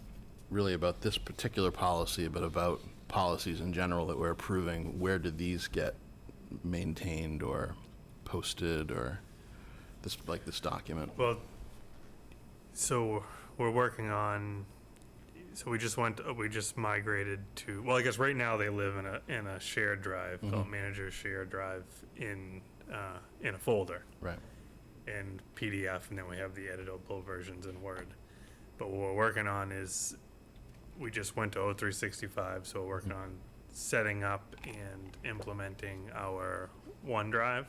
really about this particular policy, but about policies in general that we're approving. Where do these get maintained or posted, or this document? Well, so we're working on, So we just migrated to, well, I guess right now they live in a shared drive called Manager Shared Drive in a folder Right. in PDF, and then we have the editable versions in Word. But what we're working on is, we just went to O365, so we're working on setting up and implementing our OneDrive.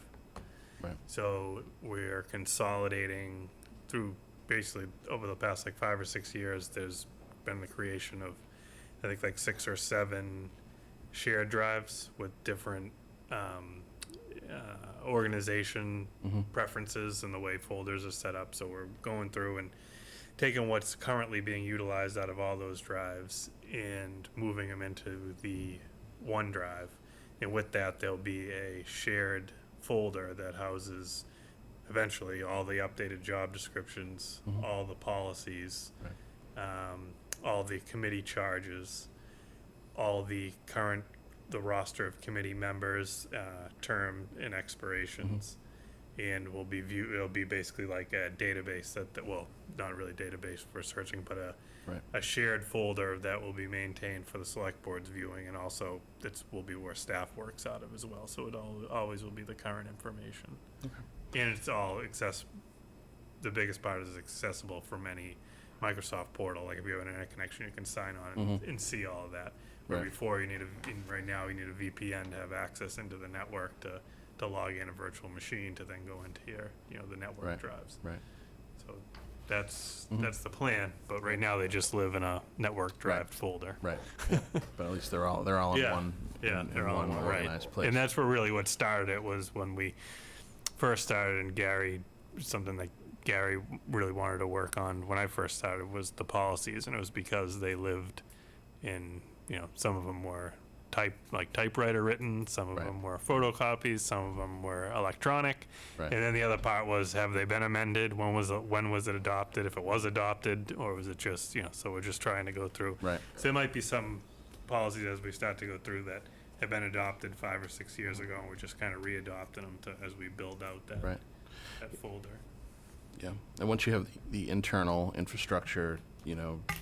Right. So we're consolidating through, basically over the past like 5 or 6 years, there's been the creation of, I think, like 6 or 7 shared drives with different organization preferences and the way folders are set up. So we're going through and taking what's currently being utilized out of all those drives and moving them into the OneDrive. And with that, there'll be a shared folder that houses eventually all the updated job descriptions, all the policies, all the committee charges, all the roster of committee members, term and expirations. And it'll be basically like a database well, not really database for searching, but a shared folder that will be maintained for the select board's viewing, and also will be where staff works out of as well. So it always will be the current information. And it's all the biggest part is accessible from any Microsoft portal. Like if you have an internet connection, you can sign on and see all of that. Where Right. before right now you need a VPN to have access into the network to log in a virtual machine to then go into the network Right. drives. Right. So that's the plan. But right now they just live in a network drive folder. Right. Yeah. But at least they're all in Yeah. one. Yeah, in they're all one in one, organized right. place. And that's what started it, was when we first started, and something that Gary really wanted to work on when I first started was the policies, and it was because they lived in, some of them were typewriter written, some of Right. them were photocopies, some of them were electronic. Right. And then the other part was, have they been amended? When was it adopted? If it was adopted, or was it just, so we're just trying to go through. Right. So there might be some policies as we start to go through that have been adopted 5 or 6 years ago, and we're just kind of re-adopting them as we build out Right. that folder. Yeah, and once you have the internal infrastructure,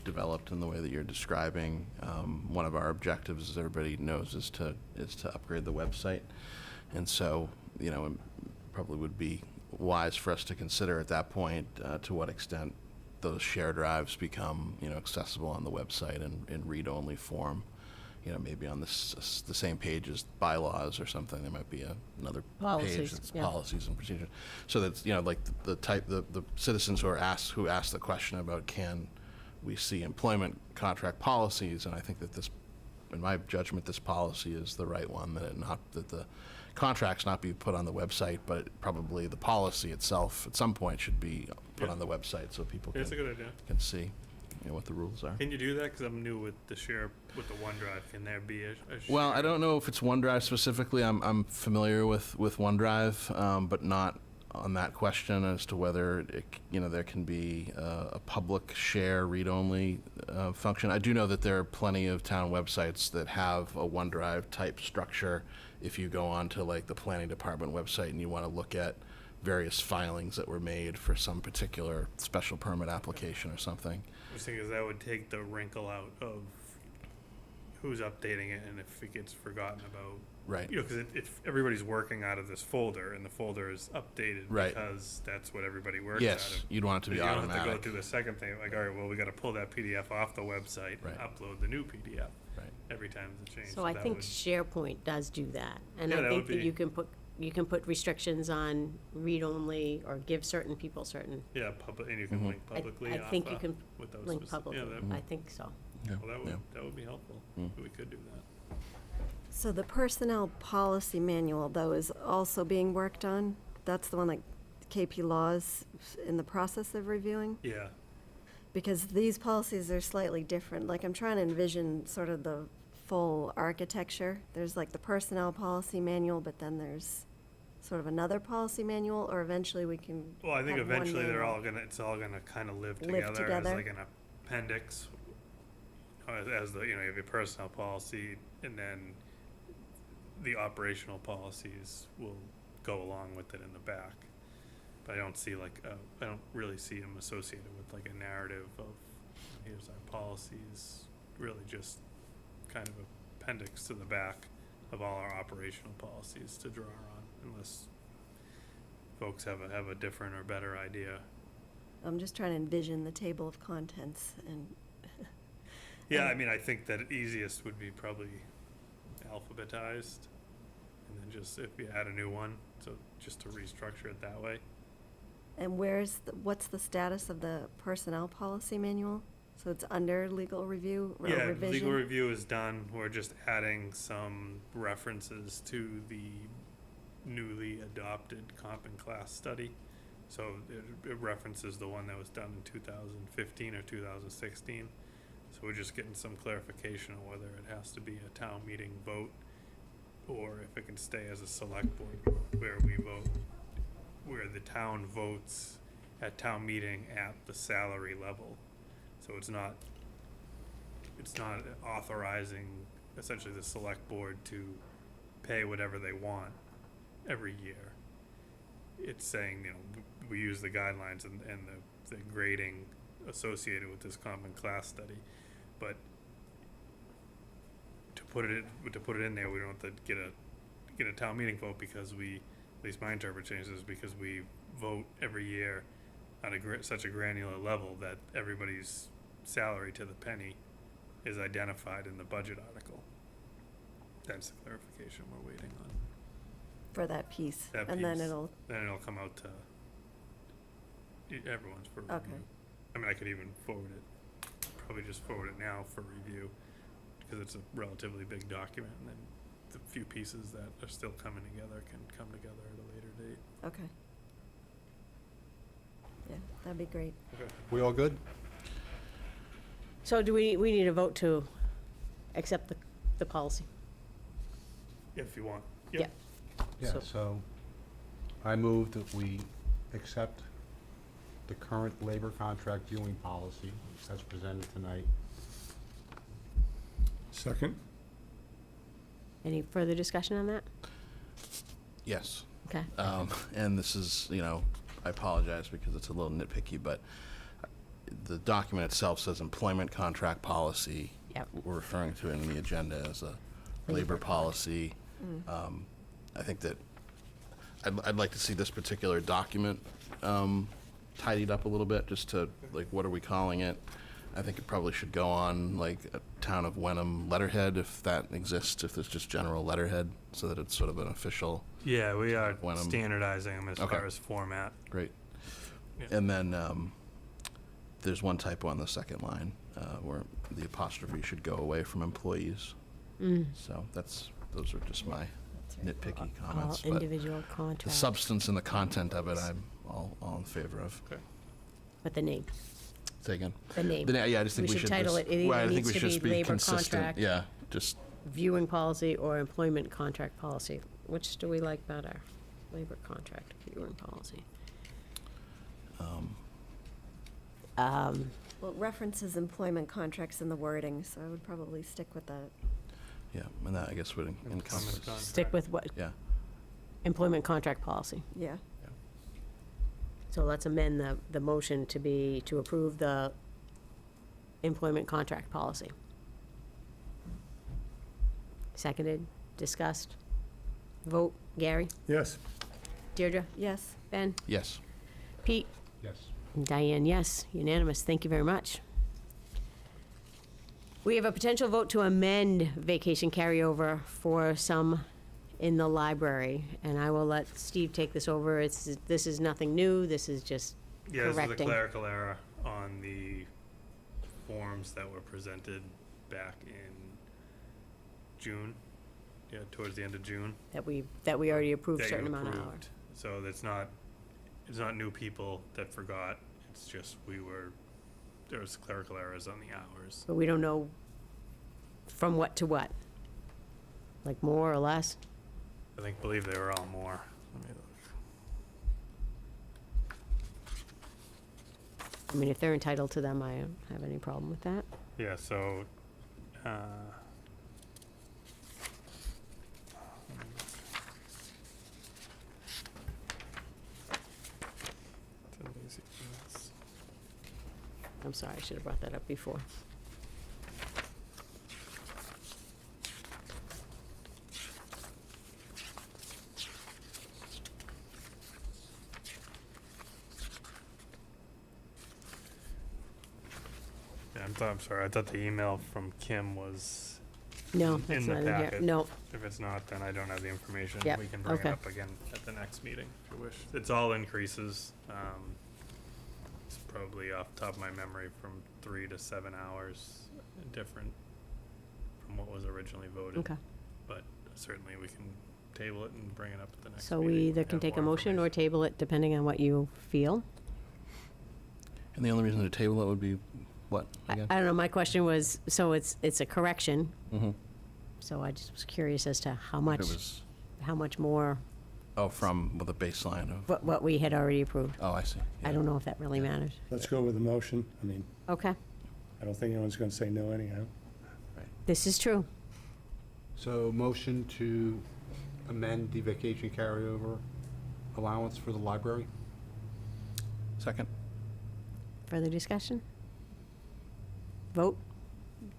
developed in the way that you're describing, one of our objectives, as everybody knows, is to upgrade the website, and so it probably would be wise for us to consider at that point to what extent those share drives become accessible on the website in read-only form. Maybe on the same page as bylaws or something, there might be another page Policies, that's yeah. policies and procedures. So that's, like the citizens who ask the question about, can we see employment contract policies? And I think that in my judgment, this policy is the right one, that the contracts not be put on the website, but probably the policy itself at some point should be put Yeah. on the website so people It's a good idea. can see what the rules are. Can you do that? Because I'm new with the OneDrive. Can there be a Well, I share? don't know if it's OneDrive specifically. I'm familiar with OneDrive, but not on that question as to whether there can be a public share read-only function. I do know that there are plenty of town websites that have a OneDrive type structure. If you go onto the planning department website and you want to look at various filings that were made for some particular special permit application or something. I was thinking that would take the wrinkle out of who's updating it, and if it gets forgotten about. Right. Because if everybody's working out of this folder, and the folder is updated Right. because that's what everybody works out Yes, of. you'd want it to be You don't have to automatic. go through the second thing, all right, well, we gotta pull that PDF off the website and Right. upload the new PDF Right. every time it's a change. So I that think would- SharePoint does do that. And Yeah, I that think would that be- you can put restrictions on read-only or give certain people certain. Yeah, and you can link I- publicly I off, think you can with those link specific- publicly. Yeah, I think so. Yeah, well, yeah. that would be helpful. Mm. We could do that. So the personnel policy manual, though, is also being worked on. That's the one that KP Law is in the process of reviewing. Yeah, Because these policies are slightly different. Like, I'm trying to envision sort of the full architecture. There's like the personnel policy manual, but then there's sort of another policy manual, or eventually we can well, I think have one eventually manual. it's all gonna kind of live Live together as together. like an appendix. As you have your personnel policy, and then the operational policies will go along with it in the back. But I don't see I don't really see them associated with a narrative of, here's our policies, really just kind of appendix to the back of all our operational policies to draw on, unless folks have a different or better idea. I'm just trying to envision the table of contents and. Yeah, I mean, I think that easiest would be probably alphabetized, and then just if you add a new one, so just to restructure it that way. And what's the status of the personnel policy manual? So it's under legal review or Yeah, revision? legal review is done. We're just adding some references to the newly adopted comp and class study. So it references the one that was done in 2015 or 2016. So we're just getting some clarification on whether it has to be a town meeting vote or if it can stay as a select board where we vote, where the town votes at town meeting at the salary level. So it's not authorizing essentially the select board to pay whatever they want every year. It's saying, you know, we use the guidelines and the grading associated with this common class study, but to put it in there, we don't have to get a town meeting vote because we, at least my interpretation is because we vote every year on such a granular level that everybody's salary to the penny is identified in the budget article. That's the clarification we're waiting on. For that piece, That and then piece. it'll, Then it'll come out to everyone's for review. Okay. I mean, I could even forward it, probably just forward it now for review, because it's a relatively big document, and then the few pieces that are still coming together can come together at a later date. okay. Yeah, that'd be great. We all good? So do we need a vote to accept the policy? If you want. Yeah. Yeah, So- so I move that we accept the current labor contract viewing policy as presented tonight. Second? Any further discussion on that? Yes. Okay. And this is, you know, I apologize because it's a little nitpicky, but the document itself says employment contract policy. Yep. We're referring to it in the agenda as a labor policy. I think that I'd like to see this particular document tidied up a little bit, just to, like, what are we calling it? I think it probably should go on, like, a Town of Wenham letterhead, if that exists, if there's just general letterhead, so that it's sort of an official. Yeah, we are Wenham. standardizing them as Okay. far as format. Great. Yeah. And then there's one typo on the second line where the apostrophe should go away from employees. So those are just my nitpicky comments. All But individual the contracts, substance and the content of it, I'm all in favor of. Okay. but the name, Say again? the name. Yeah, I just think we should. title just- it, it well, I either think needs we to should be just labor consistent. contract, Yeah, just, viewing policy, or employment contract policy. Which do we like better? Labor contract, viewing policy. Well, it references employment contracts in the wording, so I would probably stick with that. yeah, and that, I guess, would encompass. contract. Stick with what? Yeah, Employment contract policy. Yeah. So let's amend the motion to be, to approve the employment contract policy. Seconded, discussed, vote, Gary, Yes. Deirdre, Yes. Ben, yes. Pete, Yes. and Diane, yes, unanimous, thank you very much. We have a potential vote to amend vacation carryover for some in the library, and I will let Steve take this over. This is nothing new, this is just Yeah, this is a correcting. clerical error on the forms that were presented back in June. Yeah, towards the end of June. That we already approved that you certain amount of hours. approved. So it's not new people that forgot, it's just there was clerical errors on the hours. But we don't know from what to what. Like more or less? Believe they were all more. Let me look. I mean, if they're entitled to them, I don't have any problem with that. Yeah, so, I'm sorry, I should have brought that up before. Yeah, I'm sorry, I thought the email from Kim was No, in that's the not in here. packet. No, If it's not, then I don't have the information. Yep, We can bring it okay. up again at the next meeting if you wish. It's all increases. It's probably off the top of my memory from 3 to 7 hours different from what was originally voted. okay. But certainly we can table it and bring it up at the next So meeting. we when either can have take a more motion or information. table it, depending on what you feel. And the only reason to table it would be what, I again? don't know, my question was, so it's a correction, Mhm. so I just was curious as to how It much, was, more, from the baseline of, what we had already approved. oh, I see. I Yeah. don't know if that really matters. Let's go with the motion. I mean, Okay, I don't think anyone's going to say no anyhow. this is true. So motion to amend the vacation carryover allowance for the library? Second? Further discussion? Vote?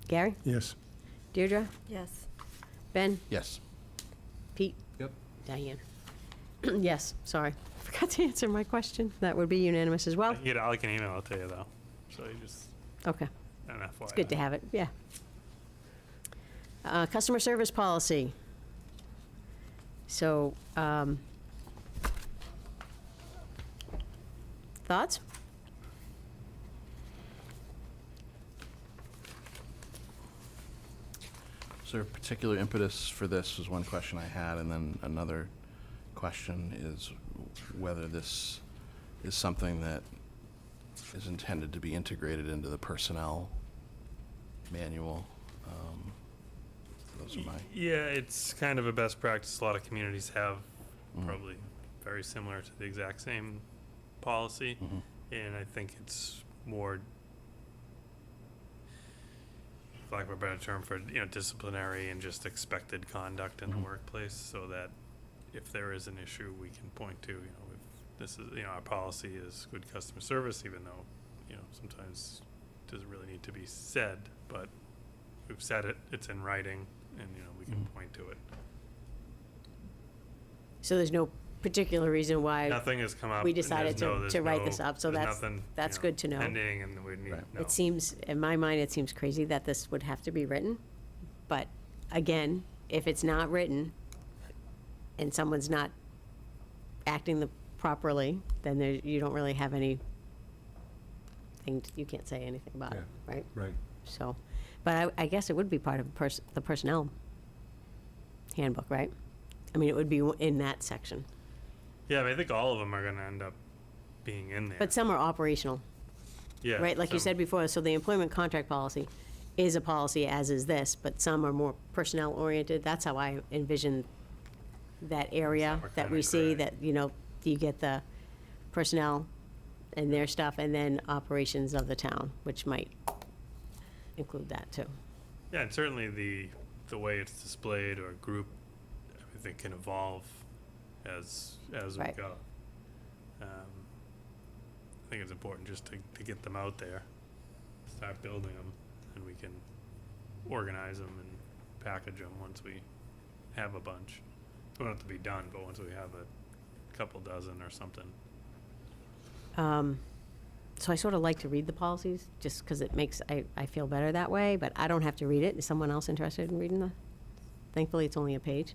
Gary? Yes. Deirdre? Yes. Ben? Yes. Pete? Yep. Diane? Yes, sorry. Forgot to answer my question. That would be unanimous as well? I can email it to you though. So you just, Okay, an FYI. it's good to have it, yeah. Customer service policy. So, thoughts? Is there a particular impetus for this was one question I had, and then another question is whether this is something that is intended to be integrated into the personnel manual. Those are my, Yeah, it's kind of a best practice. A lot of communities have Mhm. probably very similar to the exact same policy. Mhm. And I think it's more, for lack of a better term, for, disciplinary and just expected conduct in Mhm. the workplace, so that if there is an issue, we can point to, if this is, our policy is good customer service, even though, sometimes it doesn't really need to be said, but we've said it, it's in writing, and, we can Mhm. point to it. So there's no particular reason why Nothing has come up. we and decided there's to write no- this up, so there's that's, nothing, that's good to know. Pending, and we need, Right. no. It seems, in my mind, it seems crazy that this would have to be written, but again, if it's not written and someone's not acting properly, then you don't really have any you can't say anything about it, Yeah. right? Right. So, but I guess it would be part of the personnel handbook, right? I mean, it would be in that section, Yeah, I think all of them are gonna end up being in there. but some are operational. Yeah. Right, like you some- said before, so the employment contract policy is a policy, as is this, but some are more personnel-oriented. That's how I envision that area Some are that we kinda see, gray. that, you get the personnel and their stuff, and then operations of the town, which might include that, too. Yeah, and certainly the way it's displayed or grouped, I think can evolve as we Right. go. I think it's important just to get them out there, start building them, and we can organize them and package them once we have a bunch. Don't have to be done, but once we have a couple dozen or something. So I sort of like to read the policies, just because it makes, I feel better that way, but I don't have to read it. Is someone else interested in reading the? Thankfully, it's only a page.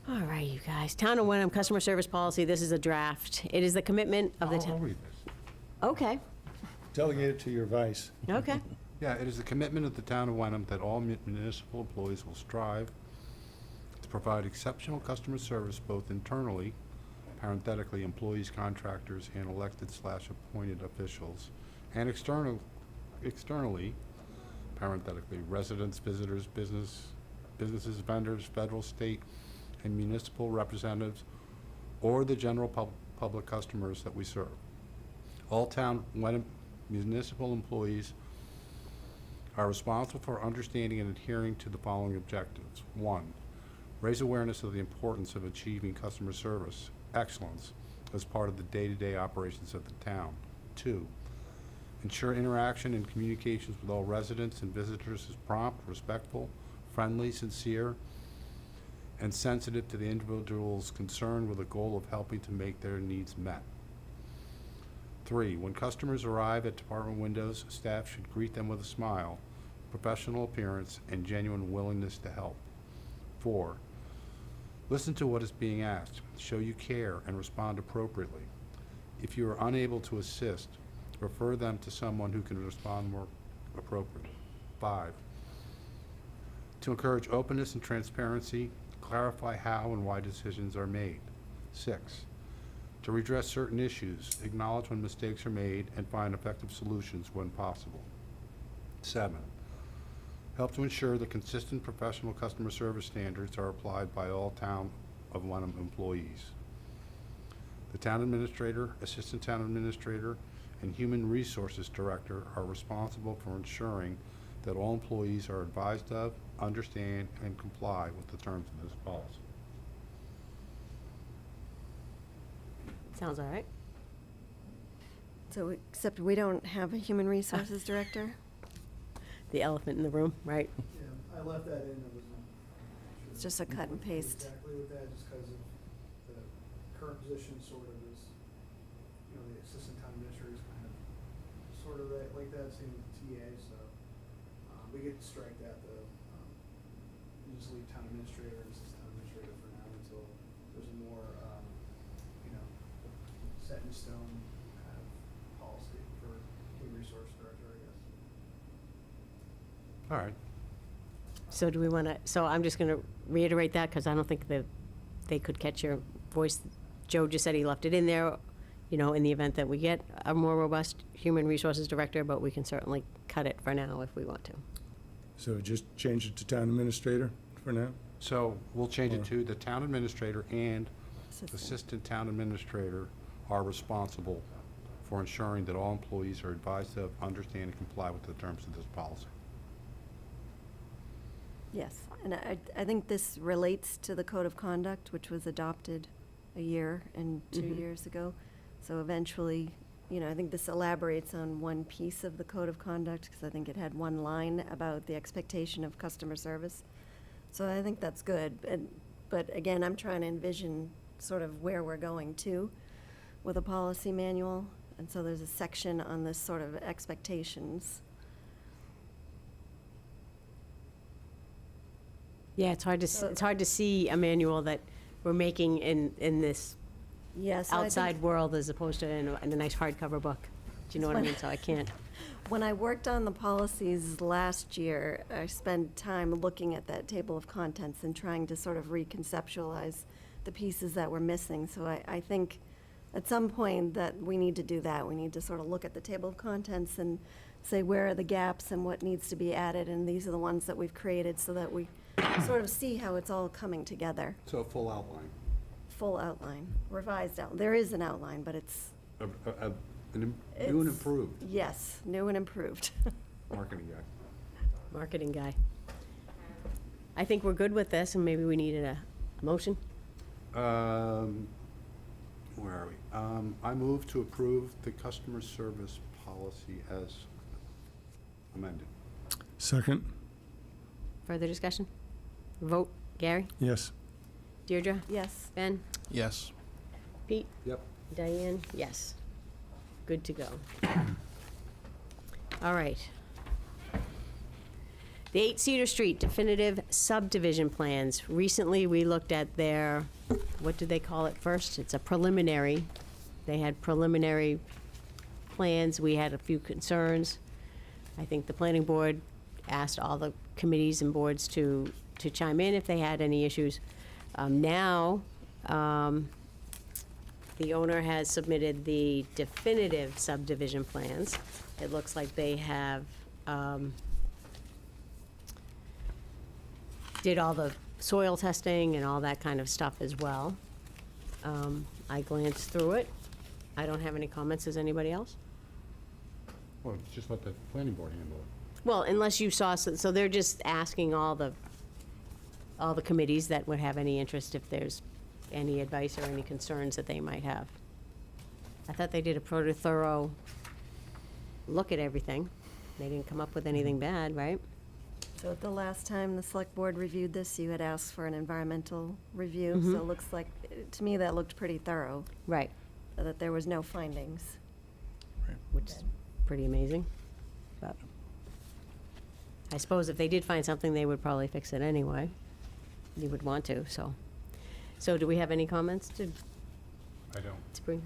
All right, you guys. Town of Wenham Customer Service Policy, this is a draft. It is the commitment of the I'll town. read this. Okay, Delegate it to your vice. okay. Yeah, it is the commitment of the town of Wenham that all municipal employees will strive to provide exceptional customer service both internally, parenthetically, employees, contractors, and elected/appointed officials, and externally, parenthetically, residents, visitors, businesses, vendors, federal, state, and municipal representatives, or the general public customers that we serve. All town Wenham municipal employees are responsible for understanding and adhering to the following objectives. 1, raise awareness of the importance of achieving customer service excellence as part of the day-to-day operations of the town. 2, ensure interaction and communications with all residents and visitors is prompt, respectful, friendly, sincere, and sensitive to the individual's concern with the goal of helping to make their needs met. 3, when customers arrive at department windows, staff should greet them with a smile, professional appearance, and genuine willingness to help. 4, listen to what is being asked, show you care, and respond appropriately. If you are unable to assist, refer them to someone who can respond more appropriately. 5, to encourage openness and transparency, clarify how and why decisions are made. 6, to redress certain issues, acknowledge when mistakes are made, and find effective solutions when possible. 7, help to ensure that consistent professional customer service standards are applied by all Town of Wenham employees. The town administrator, assistant town administrator, and human resources director are responsible for ensuring that all employees are advised of, understand, and comply with the terms of this policy. Sounds all right. So, except we don't have a human resources director? The elephant in the room, right? Yeah, I left that in, it wasn't. It's just a cut and paste. Exactly with that, just because of the current position sort of is, you know, the assistant town administrator is kind of, sort of that, like that, same with the TA, so, we get to strike that, you just leave town administrator and assistant town administrator for now until there's a more, you know, set in stone kind of policy for human resource director, I guess. All right. So do we want to, so I'm just going to reiterate that because I don't think that they could catch your voice. Joe just said he left it in there, you know, in the event that we get a more robust human resources director, but we can certainly cut it for now if we want to. So just change it to town administrator for now? So we'll change it to the town administrator and Assistant. assistant town administrator are responsible for ensuring that all employees are advised of, understand, and comply with the terms of this policy. Yes, and I think this relates to the code of conduct, which was adopted a year and 2 Mhm. years ago. So eventually, you know, I think this elaborates on one piece of the code of conduct, because I think it had one line about the expectation of customer service. So I think that's good. But again, I'm trying to envision sort of where we're going to with a policy manual. And so there's a section on this sort of expectations. Yeah, it's hard to, So- it's hard to see a manual that we're making in this Yes. so I think- outside world as opposed to in a nice hardcover book. Do you know what I mean? So I can't. When I worked on the policies last year, I spent time looking at that table of contents and trying to sort of reconceptualize the pieces that were missing. So I think at some point that we need to do that. We need to sort of look at the table of contents and say where are the gaps and what needs to be added, and these are the ones that we've created so that we sort of see how it's all coming together. So a full outline. Full outline, revised out. There is an outline, but it's, New and It's- improved yes, new and improved. marketing guy. Marketing guy. I think we're good with this, and maybe we needed a motion. Where are we? I move to approve the customer service policy as amended. Second? Further discussion? Vote. Gary? Yes. Deirdre? Yes. Ben? Yes. Pete? Yep. Diane? Yes. Good to go. All right. The 8 Cedar Street definitive subdivision plans. Recently, we looked at their, what did they call it first? It's a preliminary. They had preliminary plans. We had a few concerns. I think the planning board asked all the committees and boards to chime in if they had any issues. Now, the owner has submitted the definitive subdivision plans. It looks like they have, did all the soil testing and all that kind of stuff as well. I glanced through it. I don't have any comments. Does anybody else? Well, just let the planning board handle it. Well, unless you saw, so they're just asking all the committees that would have any interest if there's any advice or any concerns that they might have. I thought they did a pretty thorough look at everything. They didn't come up with anything bad, right? So at the last time the select board reviewed this, you had asked for an environmental review, so it looks like, to me, that looked pretty thorough, Right, that there was no findings. which is pretty amazing, but I suppose if they did find something, they would probably fix it anyway. You would want to, so. So do we have any comments to I don't. bring?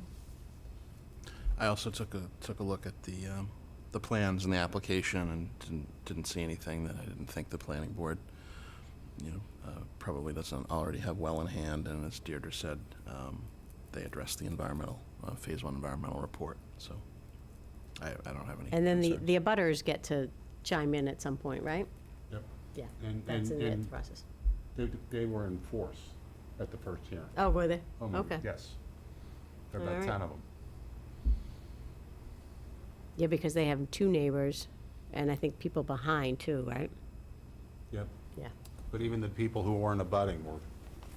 I also took a look at the plans and the application and didn't see anything that I didn't think the planning board, probably doesn't already have well in hand. And as Deirdre said, they addressed the environmental, phase 1 environmental report. So I don't have any. And then concerns. the abutters get to chime in at some point, right? Yep. Yeah, And- that's in the and- process. They were in force at the first hearing. Oh, were they? Oh, my- Okay. Yes. There are All about right. 10 of them. Yeah, because they have 2 neighbors, and I think people behind too, right? Yep. Yeah. But even the people who weren't abutting were,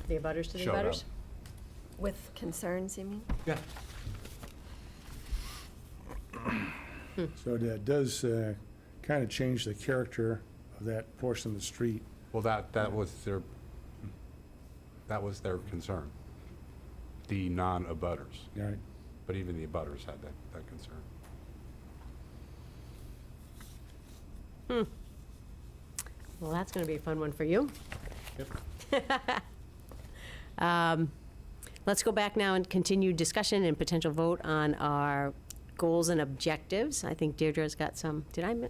The abutters to the Showed up. abutters? With concerns, you mean? yeah. So that does kind of change the character of that portion of the street. Well, that was their concern, the non-abutters. Right? But even the abutters had that concern. Well, that's gonna be a fun one for you. Yep. Let's go back now and continue discussion and potential vote on our goals and objectives. I think Deirdre's got some,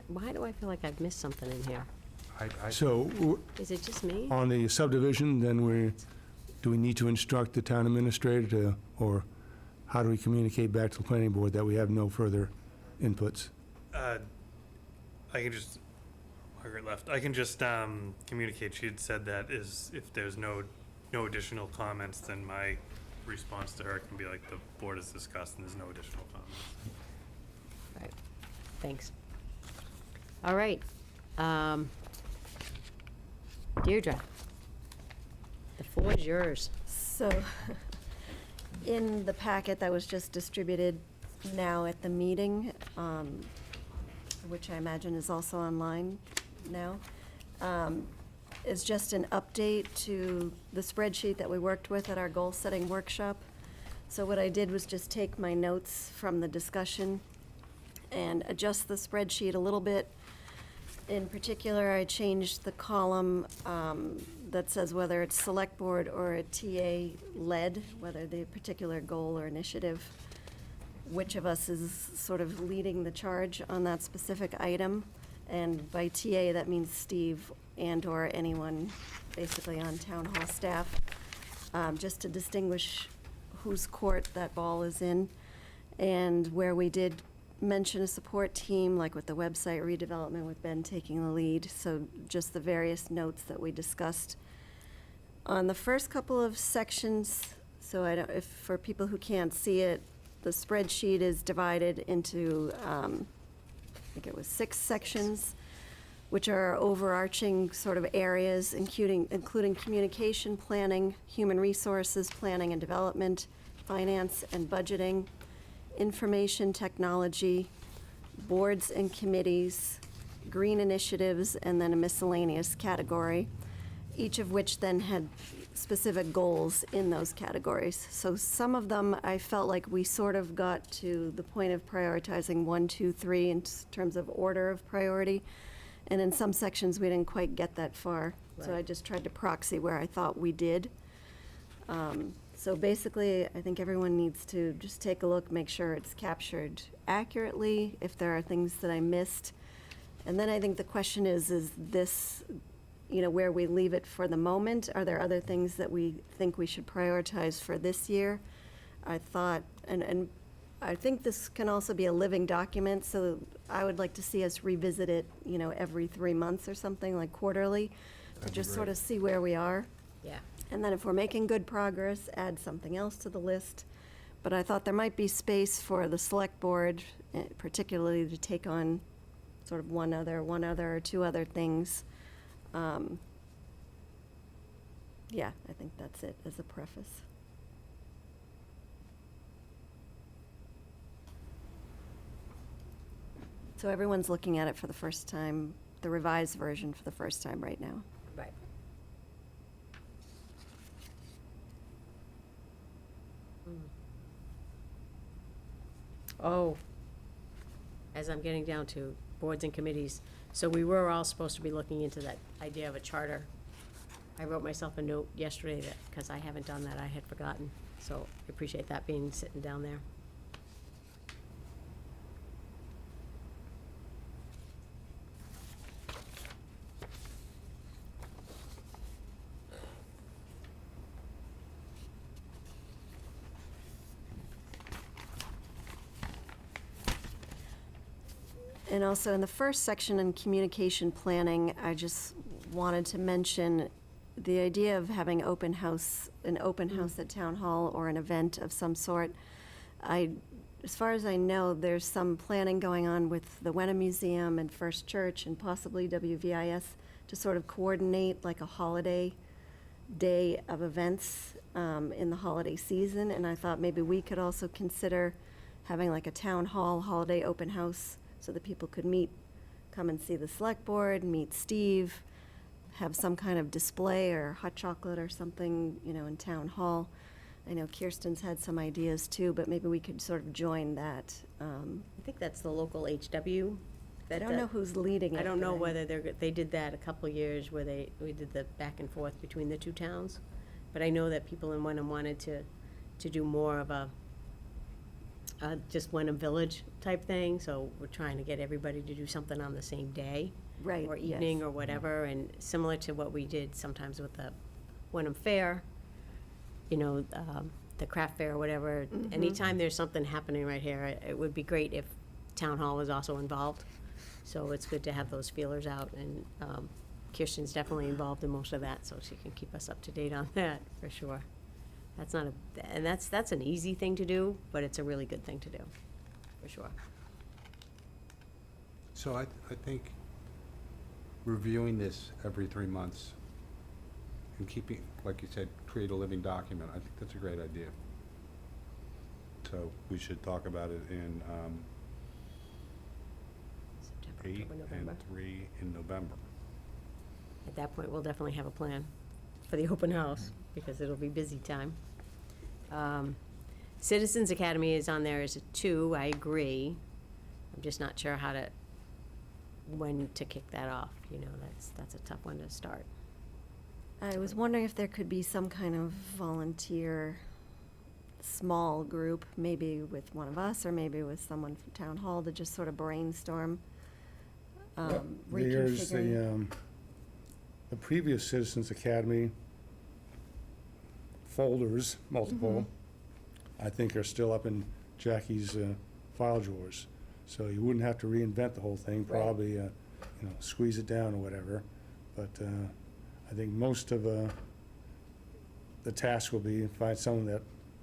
why do I feel like I've missed something in here? So Is it just me? on the subdivision, then do we need to instruct the town administrator to, or how do we communicate back to the planning board that we have no further inputs? I can just, Margaret left, I can just communicate, she had said that is, if there's no additional comments, then my response to her can be like, the board has discussed and there's no additional comments. Right, thanks. All right. Deirdre, the floor is yours. So, in the packet that was just distributed now at the meeting, which I imagine is also online now, is just an update to the spreadsheet that we worked with at our goal-setting workshop. So what I did was just take my notes from the discussion and adjust the spreadsheet a little bit. In particular, I changed the column that says whether it's select board or a TA-led, whether the particular goal or initiative, which of us is sort of leading the charge on that specific item. And by TA, that means Steve and/or anyone basically on town hall staff, just to distinguish whose court that ball is in. And where we did mention a support team, like with the website redevelopment with Ben taking the lead, so just the various notes that we discussed. On the first couple of sections, so if for people who can't see it, the spreadsheet is divided into, I think it was 6 sections, which are overarching sort of areas, including communication planning, human resources planning and development, finance and budgeting, information technology, boards and committees, green initiatives, and then a miscellaneous category, each of which then had specific goals in those categories. So some of them, I felt like we sort of got to the point of prioritizing 1, 2, 3 in terms of order of priority. And in some sections, we didn't quite get that far. So I Right. just tried to proxy where I thought we did. So basically, I think everyone needs to just take a look, make sure it's captured accurately, if there are things that I missed. And then I think the question is this, where we leave it for the moment? Are there other things that we think we should prioritize for this year? I thought, and I think this can also be a living document, so I would like to see us revisit it, every 3 months or something, like quarterly, to That'd be just sort great. of see where we are. Yeah. And then if we're making good progress, add something else to the list. But I thought there might be space for the select board, particularly to take on sort of one other or 2 other things. Yeah, I think that's it as a preface. So everyone's looking at it for the first time, the revised version for the first time right now. Right. Oh, as I'm getting down to boards and committees, so we were all supposed to be looking into that idea of a charter. I wrote myself a note yesterday that, because I haven't done that, I had forgotten, so I appreciate that being sitting down there. And also in the first section in communication planning, I just wanted to mention the idea of having an open house at Town Hall or an event of some sort. As far as I know, there's some planning going on with the Wenham Museum and First Church and possibly WVIS to sort of coordinate like a holiday day of events in the holiday season. And I thought maybe we could also consider having like a town hall holiday open house so that people could meet, come and see the select board, meet Steve, have some kind of display or hot chocolate or something, in town hall. I know Kirsten's had some ideas too, but maybe we could sort of join that. I think that's the local HW. I don't know who's leading it. I don't know but whether they did that a couple of years where we did the back and forth between the two towns. But I know that people in Wenham wanted to do more of a just Wenham Village type thing, so we're trying to get everybody to do something on the same day. Right, Or yes. evening or whatever, and similar to what we did sometimes with the Wenham Fair, the craft fair or whatever. Anytime there's something happening right here, it would be great if Town Hall was also involved. So it's good to have those feelers out, and Kirsten's definitely involved in most of that, so she can keep us up to date on that, for sure. That's an easy thing to do, but it's a really good thing to do, for sure. So I think reviewing this every 3 months and keeping, like you said, create a living document, I think that's a great idea. So we should talk about it in September, 8 October, November. and 3 in November. At that point, we'll definitely have a plan for the open house, because it'll be busy time. Citizens Academy is on there as a 2, I agree. I'm just not sure when to kick that off, that's a tough one to start. I was wondering if there could be some kind of volunteer small group, maybe with one of us or maybe with someone from Town Hall to just sort of brainstorm. There's reconfiguring. the previous Citizens Academy folders, multiple, I think are still up in Jackie's file drawers. So you wouldn't have to reinvent the whole thing, probably, squeeze it down or whatever. But I think most of the task will be find someone that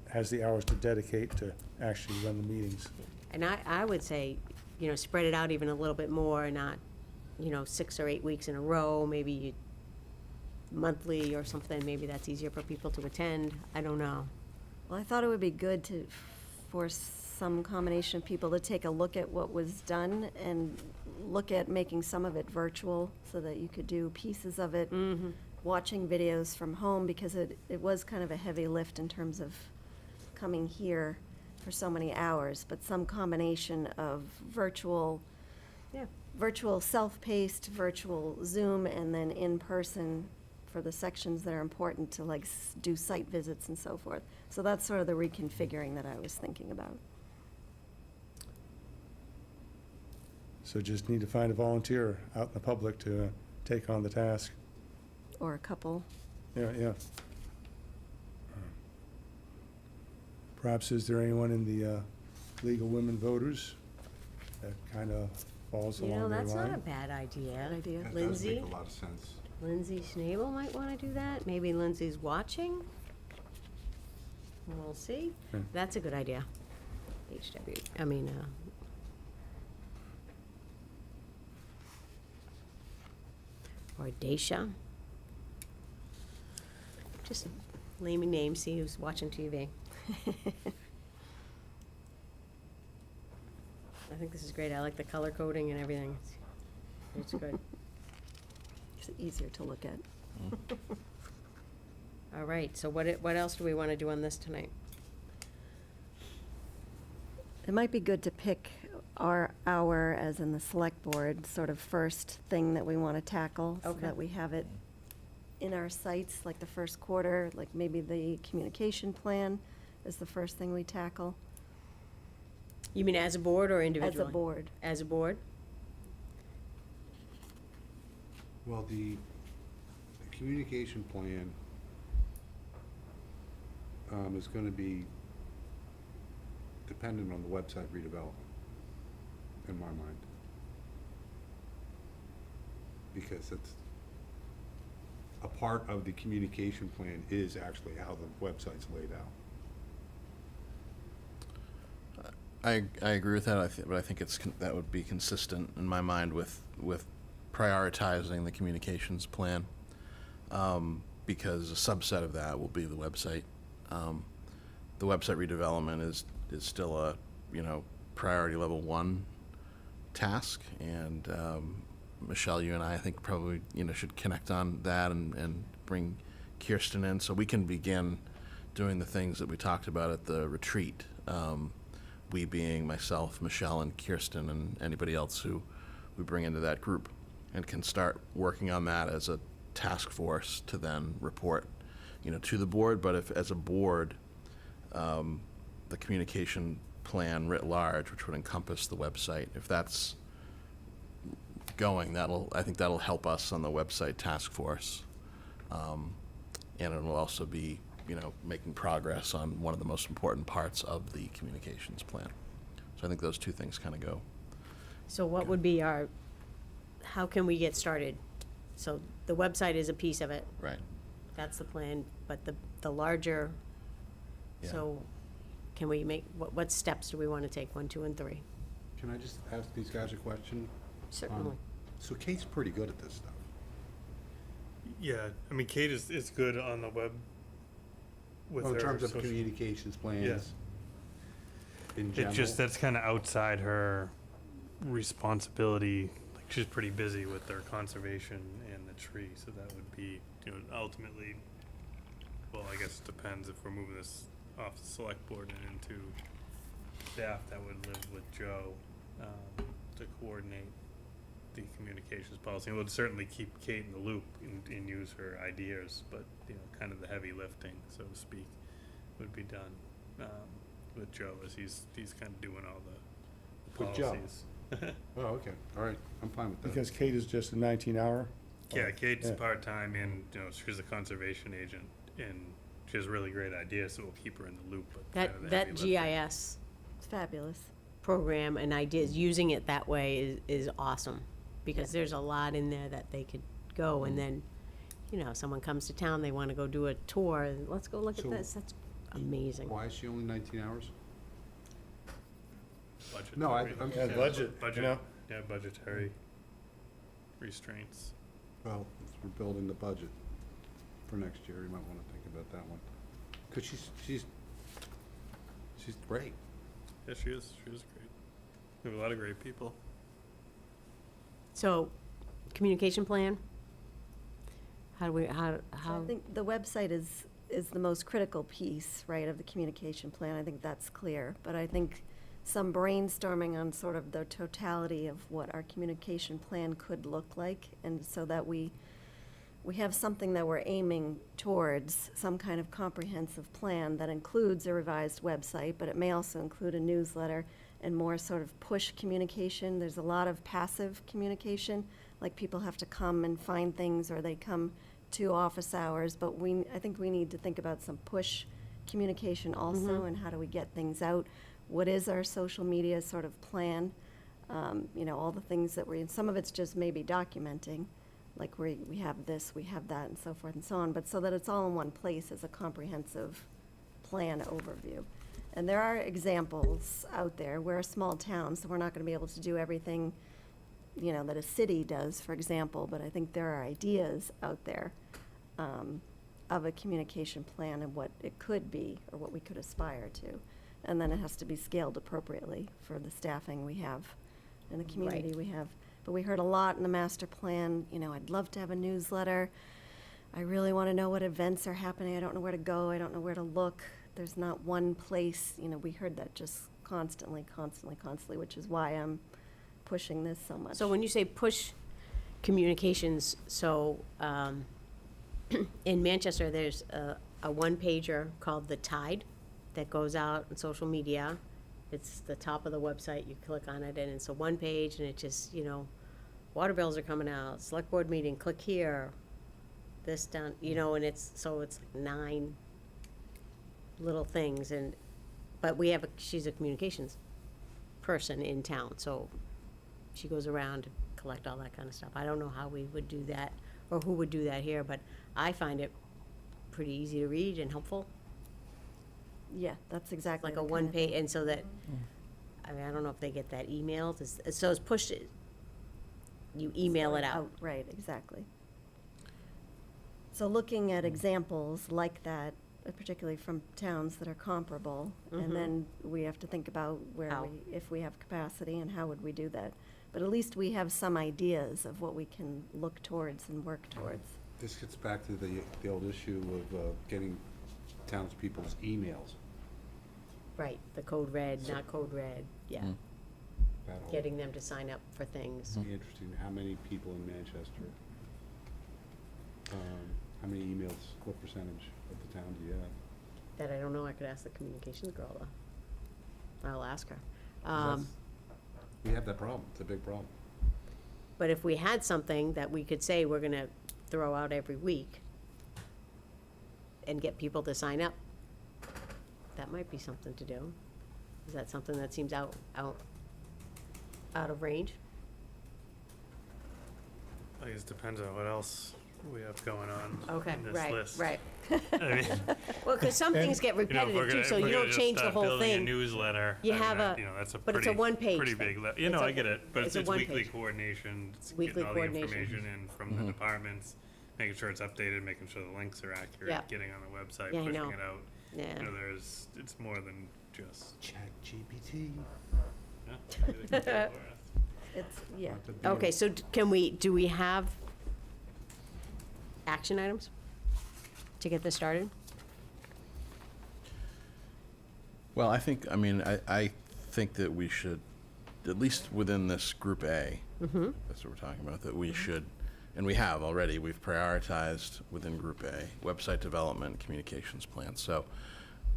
has the hours to dedicate to actually run the meetings. And I would say, spread it out even a little bit more, not, 6 or 8 weeks in a row, maybe monthly or something, maybe that's easier for people to attend, I don't know. Well, I thought it would be good for some combination of people to take a look at what was done and look at making some of it virtual so that you could do pieces of it, watching videos from home, because it was kind of a heavy lift in terms of coming here for so many hours, but some combination of virtual self-paced, virtual Zoom, and then in person for the sections that are important to do site visits and so forth. So that's sort of the reconfiguring that I was thinking about. So just need to find a volunteer out in the public to take on the task. Or a couple. Yeah. Perhaps is there anyone in the League of Women Voters that kind of falls along their line? That's not a bad idea. Good idea. That does Lindsay? make a lot of sense. Lindsay Schnabel might want to do that. Maybe Lindsay's watching. We'll see. Hmm. That's a good idea. Or Daisha. Just naming names, see who's watching TV. think this is great. I like the color coding and everything. It's good. It's easier to look at. All right, so what else do we want to do on this tonight? It might be good to pick our hour, as in the select board, sort of first thing that we want to tackle, so Okay. that we have it in our sights, like the first quarter, like maybe the communication plan is the first thing we tackle You mean as a board or as individually? a board. As a board? Well, the communication plan is gonna be dependent on the website redevelopment, in my mind. Because it's, a part of the communication plan is actually how the website's laid out. I agree with that, but I think that would be consistent in my mind with prioritizing the communications plan, because a subset of that will be the website. The website redevelopment is still a, priority level 1 task, and Michelle, you and I think probably, should connect on that and bring Kirsten in, so we can begin doing the things that we talked about at the retreat. We being myself, Michelle, and Kirsten, and anybody else who we bring into that group, and can start working on that as a task force to then report, to the board. But if, as a board, the communication plan writ large, which would encompass the website, if that's going, I think that'll help us on the website task force. And it'll also be, making progress on one of the most important parts of the communications plan. So I think those two things kind of go. So what would be how can we get started? So the website is a piece of it. Right. That's the plan, but the larger, Yeah. so can we make, what steps do we want to take, 1, 2, and 3? Can I just ask these guys a question? Certainly. So Kate's pretty good at this stuff. Yeah, I mean, Kate is good on the web with Oh, her in terms of social- communications plans. Yes. In general. It's just, that's kind of outside her responsibility. Like, she's pretty busy with their conservation and the tree, so that would be, ultimately, well, I guess it depends if we're moving this off the select board and into staff that would live with Joe, to coordinate the communications policy. And we'll certainly keep Kate in the loop and use her ideas, but, kind of the heavy lifting, so to speak, would be done, with Joe, as he's kind of doing all the With Joe? policies. Oh, okay, all right, I'm fine with that. Because Kate is just a 19-hour. Yeah, Kate's Yeah. part-time, and, she's a conservation agent, and she has really great ideas, so we'll keep her in the loop, but kind of the That heavy lifting. GIS It's fabulous. program and ideas, using it that way is awesome, because there's a lot in there that they could go, and then, someone comes to town, they want to go do a tour, and let's go look at So- this, that's amazing. Why is she only 19 hours? Budgetary. No, I'm- Yeah, budget, Budget, yeah, budgetary restraints. Well, if we're building the budget for next year, you might want to think about that one. Because she's great. Yeah, she is great. We have a lot of great people. So, communication plan? How do we, So I think the website is the most critical piece, right, of the communication plan. I think that's clear. But I think some brainstorming on sort of the totality of what our communication plan could look like, and so that we have something that we're aiming towards, some kind of comprehensive plan that includes a revised website, but it may also include a newsletter and more sort of push communication. There's a lot of passive communication, like people have to come and find things, or they come to office hours, but I think we need to think about some push communication also, and how do we get things out? What is our social media sort of plan? All the things that some of it's just maybe documenting, like we have this, we have that, and so forth and so on, but so that it's all in one place as a comprehensive plan overview. And there are examples out there. We're a small town, so we're not going to be able to do everything, that a city does, for example, but I think there are ideas out there of a communication plan and what it could be, or what we could aspire to. and then it has to be scaled appropriately for the staffing we have and the community we have. But we heard a lot in the master plan, you know, I'd love to have a newsletter. I really want to know what events are happening. I don't know where to go. I don't know where to look. There's not one place, you know, we heard that just constantly, which is why I'm pushing this so much. So when you say push communications, so in Manchester, there's a one-pager called The Tide that goes out on social media. It's the top of the website. You click on it, and it's a one page, and it just, you know, water bills are coming out, select board meeting, click here, this done, you know, and it's 9 little things, but she's a communications person in town, so she goes around to collect all that kind of stuff. I don't know how we would do that, or who would do that here, but I find it pretty easy to read and helpful, Yeah, that's exactly. like a the kind one of page, thing. and so that, I mean, I don't know if they get that emailed, so it's pushed, you email it out. Right, exactly. So looking at examples like that, particularly from towns that are comparable, Mhm. and then we have to think about How. if we have capacity and how would we do that. But at least we have some ideas of what we can look towards and work towards. This gets back to the old issue of getting townspeople's emails. Right, the code red, not code red, yeah, Mm. That whole- getting them to sign up for things. Be interesting, how many people in Manchester, how many emails, what percentage of the town do you have? That I don't know, I could ask the communications girl, though. I'll ask her. 'Cause that's- We have that problem, it's a big problem. But if we had something that we could say we're gonna throw out every week and get people to sign up, that might be something to do. Is that something that seems out of range? I guess it depends on what else we have going on Okay, in this right, list. right. I mean, Well, because some things get you know, if we're repetitive too, gonna- so if you we're don't gonna just change the start whole building a thing. newsletter. You I mean, have a- you know, that's a but it's a pretty, one-page pretty thing. big, you know, It's a- I get it, but it's it's a weekly one-page. coordination, it's Weekly getting all the coordination. information in from the departments, making sure it's updated, making sure the links are accurate, Yeah. getting on the website, Yeah, I pushing know. it out. Yeah. You know, it's more than just, ChatGPT. yeah, maybe they can do it for us. It's, yeah. Okay, so do we have action items to get this started? Well, I think that we should, at least within this Group A, that's what we're talking about, that we should, and we have already, we've prioritized within Group A, website development, communications plan. So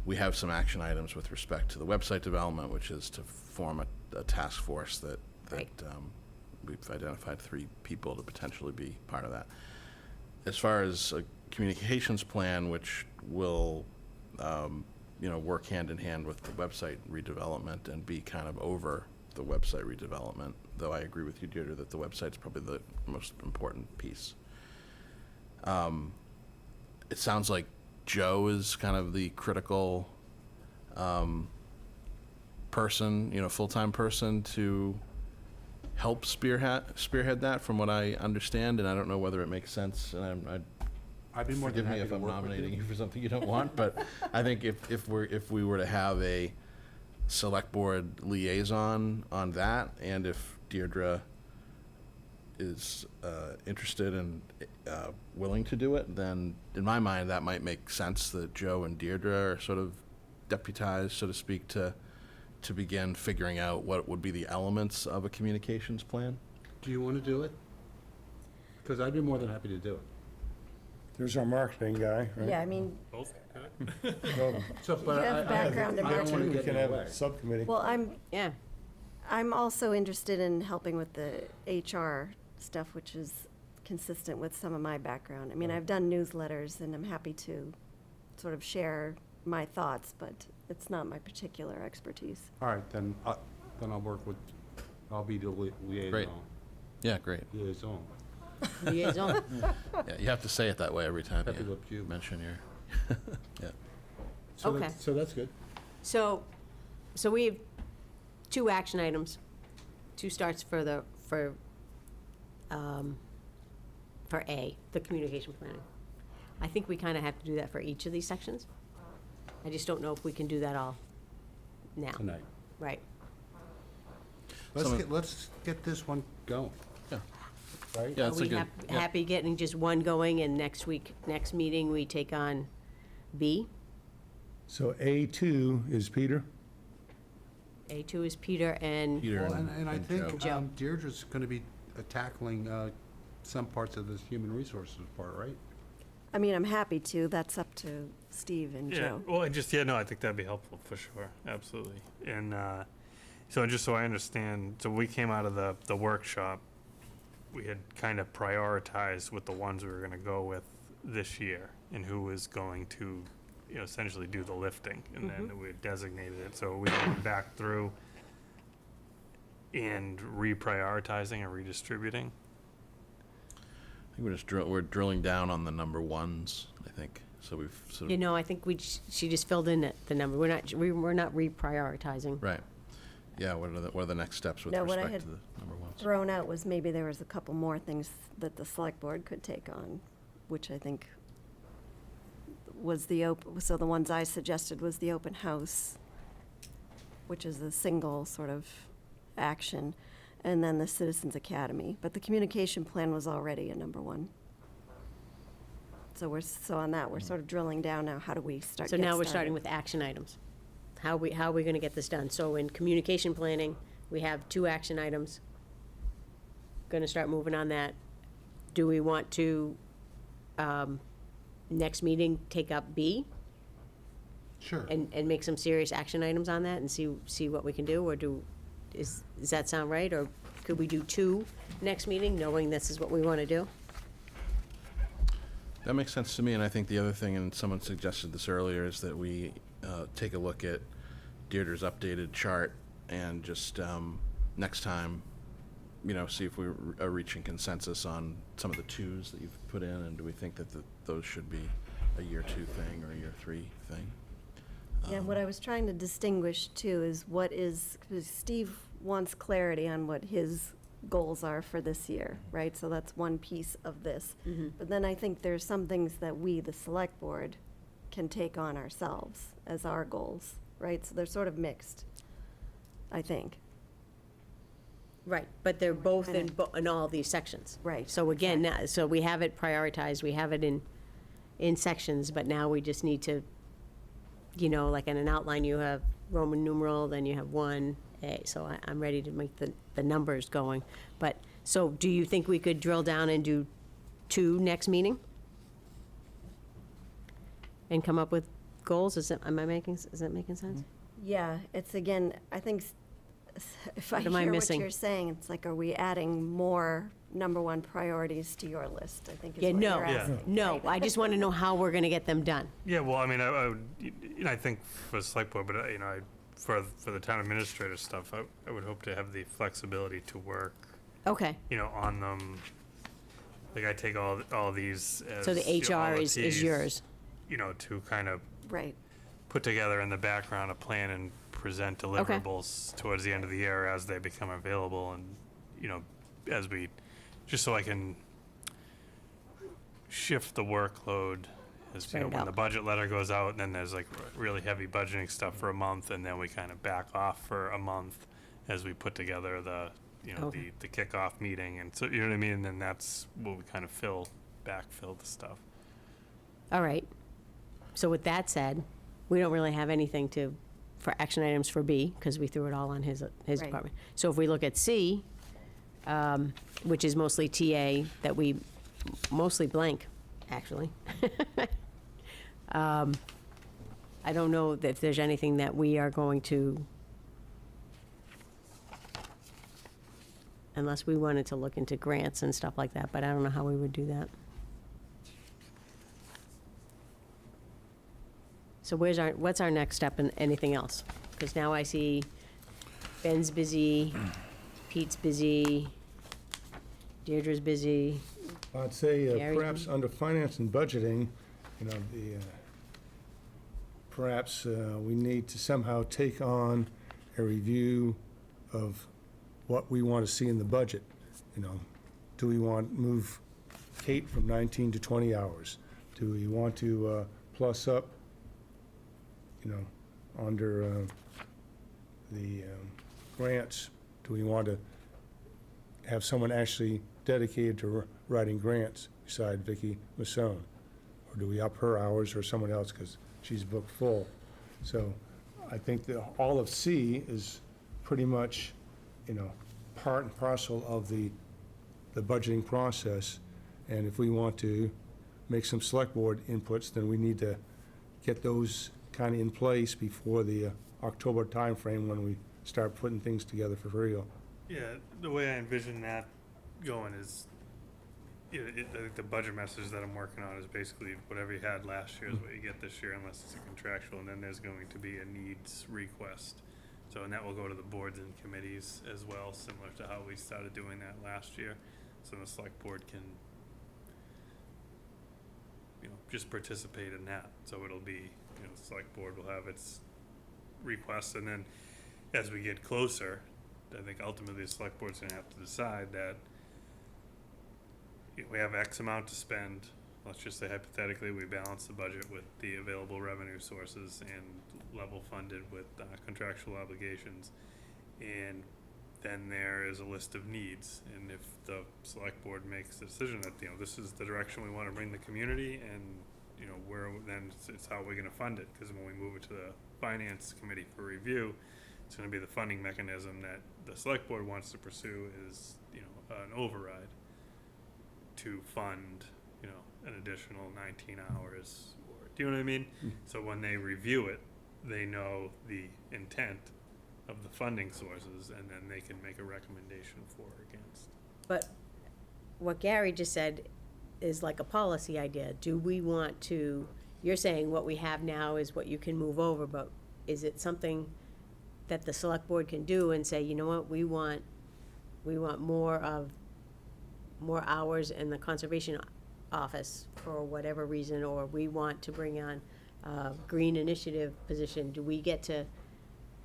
we have some action items with respect to the website development, which is to form a task force that Right. we've identified 3 people to potentially be part of that. As far as a communications plan, which will, work hand in hand with the website redevelopment and be kind of over the website redevelopment, though I agree with you, Deirdre, that the website's probably the most important piece. It sounds like Joe is kind of the critical person, full-time person to help spearhead that, from what I understand, and I don't know whether it makes sense, and I'd be more than forgive me happy if to I'm work with nominating you. you for something you don't want, but I think if we were to have a select board liaison on that, and if Deirdre is interested and willing to do it, then in my mind, that might make sense that Joe and Deirdre are sort of deputized, so to speak, to begin figuring out what would be the elements of a communications plan. Do you want to do it? Because I'd be more than happy to do it. There's our marketing guy, right? Yeah, I mean, Both, Well, So, but You have background in I don't want marketing. to we get can in have the way. a subcommittee. well, Yeah, I'm also interested in helping with the HR stuff, which is consistent with some of my background. I mean, I've done newsletters, and I'm happy to sort of share my thoughts, but it's not my particular expertise. All right, then I'll work with, I'll be the liaison. Yeah, great. Liaison. liaison. Yeah, you have to say it that way every time Happy you with you. mention your, yeah. So Okay. So that's good. So we have 2 action items, 2 starts for A, the communication planning. I think we kind of have to do that for each of these sections. I just don't know if we can do that all now. tonight. Right. Let's get this one going, Yeah. right? Yeah, Are it's a we good, yeah. happy getting just one going, and next meeting, we take on B? So A2 is Peter? A2 is Peter and, Peter Well, and I and think Joe. Deirdre's gonna be tackling some parts of this human resources part, right? I mean, I'm happy to, that's up to Steve and Yeah, Joe. well, no, I think that'd be helpful for sure, absolutely. And so just so I understand, so we came out of the workshop, we had kind of prioritized with the ones we were gonna go with this year and who was going to, essentially do the lifting. And then we had designated it, so we went back through and reprioritizing and redistributing. I think we're drilling down on the number ones, I think. So we've sort of, I think she just filled in the number. We're not reprioritizing. right. Yeah, what are the next steps with No, what I respect had to the number ones? Thrown out was maybe there was a couple more things that the select board could take on, which I think was so the ones I suggested was the open house, which is a single sort of action, and then the Citizens Academy. But the communication plan was already a number one. So on that, we're sort of drilling down now, how do we start? So get now we're started? starting with action items. How are we gonna get this done? So in communication planning, we have 2 action items. Gonna start moving on that. Do we want to, next meeting, take up B Sure. and make some serious action items on that and see what we can do? Or does that sound right? Or could we do 2 next meeting, knowing this is what we wanna do? That makes sense to me, and I think the other thing, and someone suggested this earlier, is that we take a look at Deirdre's updated chart and just next time, see if we are reaching consensus on some of the 2s that you've put in, and do we think that those should be a year 2 thing or a year 3 thing? Yeah, what I was trying to distinguish too is because Steve wants clarity on what his goals are for this year, right? So that's one piece of this. But then I think there's some things that we, the select board, can take on ourselves as our goals, right? So they're sort of mixed, I think. Right, but they're both in all these sections. Right, So again, so we have it prioritized, we have it in sections, but now we just need to, like in an outline, you have Roman numeral, then you have 1A. So I'm ready to make the numbers going. But, so do you think we could drill down and do 2 next meeting? And come up with goals? Is that making sense? Yeah, it's again, I think if I What am I hear what missing? you're saying, it's like, are we adding more number 1 priorities to your list? I think is Yeah, what no, you're asking. no, I just want to know how we're going to get them done. Yeah, well, I mean, I would, I think for the select board, but, for the town administrator stuff, I would hope to have the flexibility to work, Okay, on them. Like, I take all these as. so the all HR the is Ts, yours. To kind of Right, put together in the background a plan and present deliverables towards the end of the year as they become available and, as we, just so I can shift the workload as, Spread it when out. the budget letter goes out, and then there's like really heavy budgeting stuff for a month, and then we kind of back off for a month as we put together the, Okay. the kickoff meeting, and so, you know what I mean? And then that's what we kind of backfill the stuff. All right. So with that said, we don't really have anything for action items for B, because we threw it all on his Right. department. So if we look at C, which is mostly TA, that we, mostly blank, actually. I don't know if there's anything that we are going to, unless we wanted to look into grants and stuff like that, but I don't know how we would do that. So what's our next step in anything else? Because now I see Ben's busy, Pete's busy, Deirdre's busy. I'd say Gary? perhaps under finance and budgeting, perhaps we need to somehow take on a review of what we want to see in the budget. Do we want to move Kate from 19 to 20 hours? Do we want to plus up, under the grants, do we want to have someone actually dedicated to writing grants beside Vicky Masson? Or do we up her hours or someone else, because she's booked full? So I think that all of C is pretty much, part and parcel of the budgeting process. And if we want to make some select board inputs, then we need to get those kind of in place before the October timeframe when we start putting things together for real. Yeah, the way I envision that going is, I think the budget message that I'm working on is basically whatever you had last year is what you get this year unless it's a contractual, and then there's going to be a needs request. So, and that will go to the boards and committees as well, similar to how we started doing that last year. So the select board can, just participate in that. So it'll be, the select board will have its requests, and then as we get closer, I think ultimately the select board's gonna have to decide that we have X amount to spend. Let's just say hypothetically, we balance the budget with the available revenue sources and level funded with contractual obligations. And then there is a list of needs. And if the select board makes the decision that, this is the direction we want to bring the community, and, then it's how we're going to fund it. Because when we move it to the finance committee for review, it's going to be the funding mechanism that the select board wants to pursue is, an override to fund, an additional 19 hours, or, do you know what I mean? So when they review it, they know the intent of the funding sources, and then they can make a recommendation for or against. But what Gary just said is like a policy idea. Do we want to, you're saying what we have now is what you can move over, but is it something that the select board can do and say, you know what, we want more hours in the conservation office for whatever reason, or we want to bring on a green initiative position? Do we get to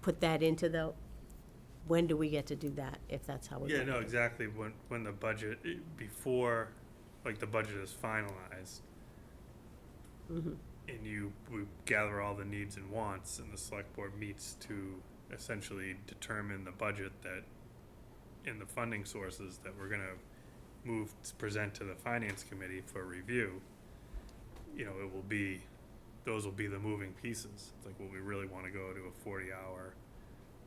put that into when do we get to do that, if that's how we Yeah, want to no, do it? exactly. When the budget, before, like, the budget is finalized, Mhm. and we gather all the needs and wants, and the select board meets to essentially determine the budget that, in the funding sources that we're gonna present to the finance committee for review, it will be, those will be the moving pieces. It's like, well, we really wanna go to a 40-hour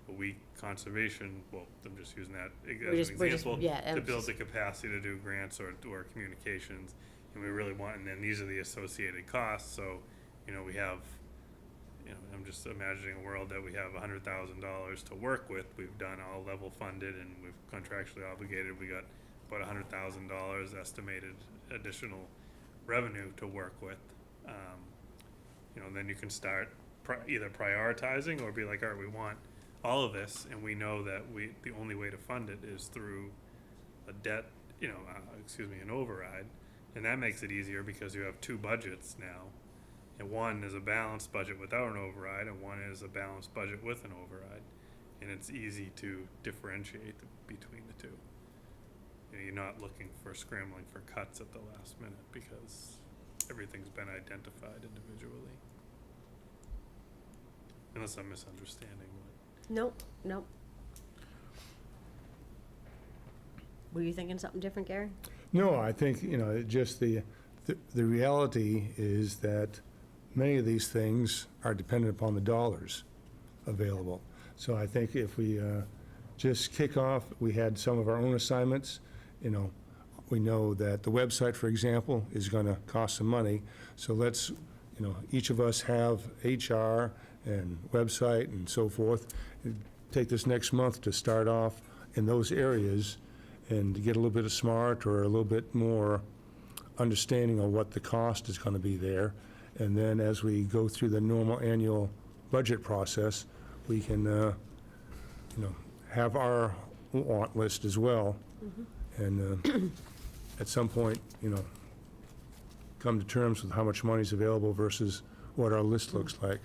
a week conservation, well, I'm just using that as an example, to build the capacity to do grants or communications, and we really want, and then these are the associated costs, so, we have, I'm just imagining a world that we have $100,000 to work with. We've done all level funded and we've contractually obligated. We got about $100,000 estimated additional revenue to work with. Then you can start either prioritizing or be like, all right, we want all of this, and we know that the only way to fund it is through a debt, an override, and that makes it easier because you have two budgets now. And one is a balanced budget without an override, and one is a balanced budget with an override. And it's easy to differentiate between the two. You're not looking for scrambling for cuts at the last minute because everything's been identified individually. Unless I'm misunderstanding what. Nope. Were you thinking something different, Gary? No, I think, just the reality is that many of these things are dependent upon the dollars available. So I think if we just kick off, we had some of our own assignments, we know that the website, for example, is going to cost some money. So let's, each of us have HR and website and so forth. Take this next month to start off in those areas and to get a little bit of smart or a little bit more understanding of what the cost is going to be there. And then as we go through the normal annual budget process, we can, have our want list as well. And at some point, come to terms with how much money is available versus what our list looks like.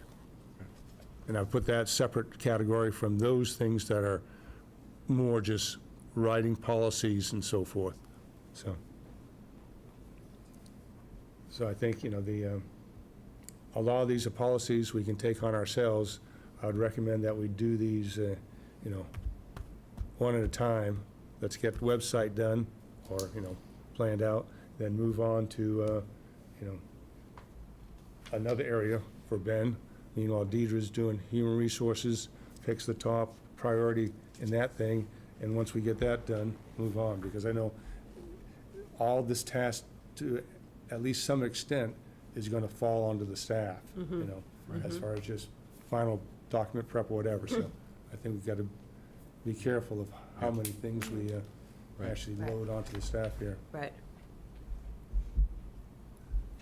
And I put that separate category from those things that are more just writing policies and so forth. So I think, a lot of these are policies we can take on ourselves. I would recommend that we do these, you know, one at a time. Let's get the website done, or, you know, planned out, then move on to, you know, another area for Ben. Meanwhile, Deidre's doing human resources, picks the top priority in that thing, and once we get that done, move on, because I know all this task, to at least some extent, is gonna fall onto the staff, you know, as far as just final document prep or whatever, so I think we've gotta be careful of how many things we, actually Right. load onto the staff here. Right.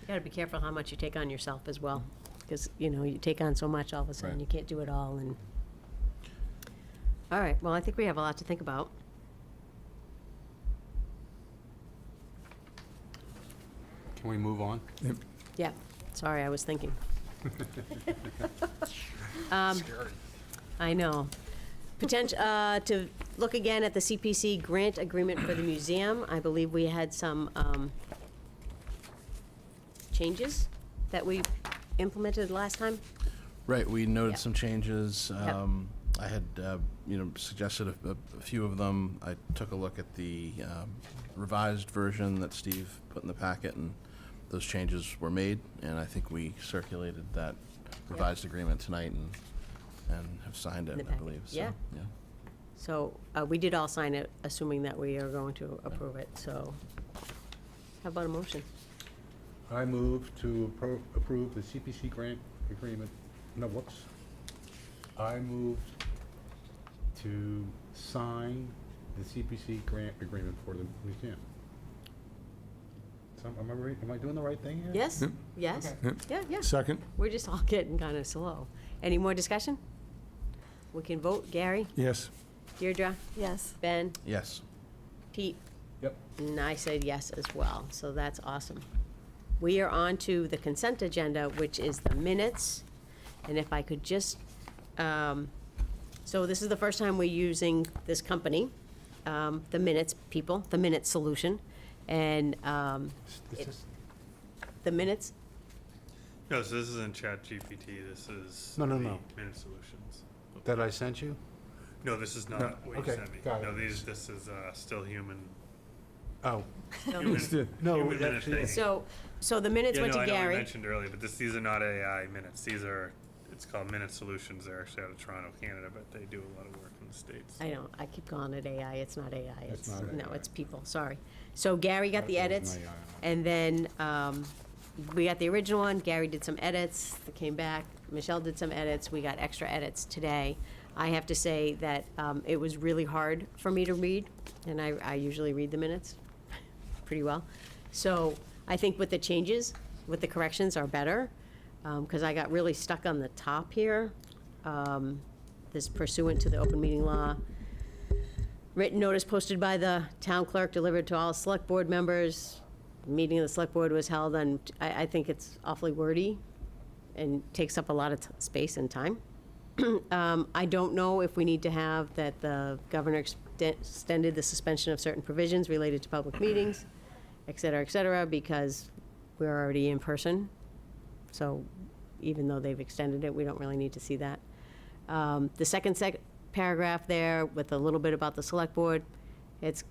You gotta be careful how much you take on yourself as well, because, you know, you take on so much, all of a sudden, Right. you can't do it all, and... All right, well, I think we have a lot to think about. Can we move on? Yeah, sorry, I was thinking. I know. Potential, to look again at the CPC grant agreement for the museum. I believe we had some changes that we implemented last time. Right, we noted Yeah. some changes. Yep. I had, you know, suggested a few of them. I took a look at the revised version that Steve put in the packet, and those changes were made, and I think we circulated that revised agreement tonight and have signed In it, the I packet. believe. So, Yeah. So we did all sign it, assuming that we are going to approve it, so how about a motion? I move to approve the CPC grant agreement. No, whoops. I move to sign the CPC grant agreement for the museum. So, am I doing the right thing here? Yes? Yep. Yes? Yep. Yeah. Second? We're just all getting kind of slow. Any more discussion? We can vote. Gary? Yes. Deirdre? Yes. Ben? Yes. Pete? Yep. And I said yes as well, so that's awesome. We are on to the consent agenda, which is the minutes. And if I could just, so this is the first time we're using this company, the Minutes people, the Minutes Solution. And the minutes, No, so this isn't ChatGPT, this is No, no, the no. Minute Solutions. That I sent you? No, this is No, not what you okay, sent me. got No, it. this is still human. Oh. Human No, human minute actually- taking. so the minutes Yeah, went no, to I know I Gary. mentioned earlier, but these are not AI minutes. These are, it's called Minute Solutions. They're actually out of Toronto, Canada, but they do a lot of work in the States. I know, I keep calling it AI, it's not AI, It's it's, not no, AI. it's people, sorry. So Gary got the That was edits, an AI. and then, we got the original one, Gary did some edits, that came back, Michelle did some edits, we got extra edits today. I have to say that, it was really hard for me to read, and I usually read the minutes pretty well. So I think with the changes, with the corrections are better, because I got really stuck on the top here. This pursuant to the open meeting law. Written notice posted by the town clerk delivered to all select board members. Meeting of the select board was held on, I think it's awfully wordy and takes up a lot of space and time. I don't know if we need to have that the governor extended the suspension of certain provisions related to public meetings, et cetera, because we're already in person. So even though they've extended it, we don't really need to see that. The second paragraph there with a little bit about the select board, it's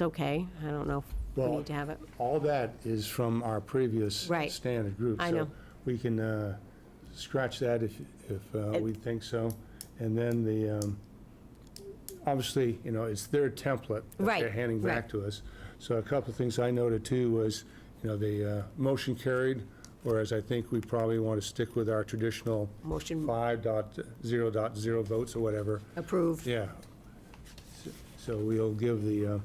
okay. I don't know if we Well, need to have it. all that is from our previous Right. standard group. I so know. we can scratch that if we think so. And then the, obviously, you know, it's their template that Right, they're handing back right. to us. So a couple of things I noted too was, you know, the motion whereas I think we probably want to stick with our traditional Motion 5.0.0 votes or whatever. approved. Yeah. So we'll give the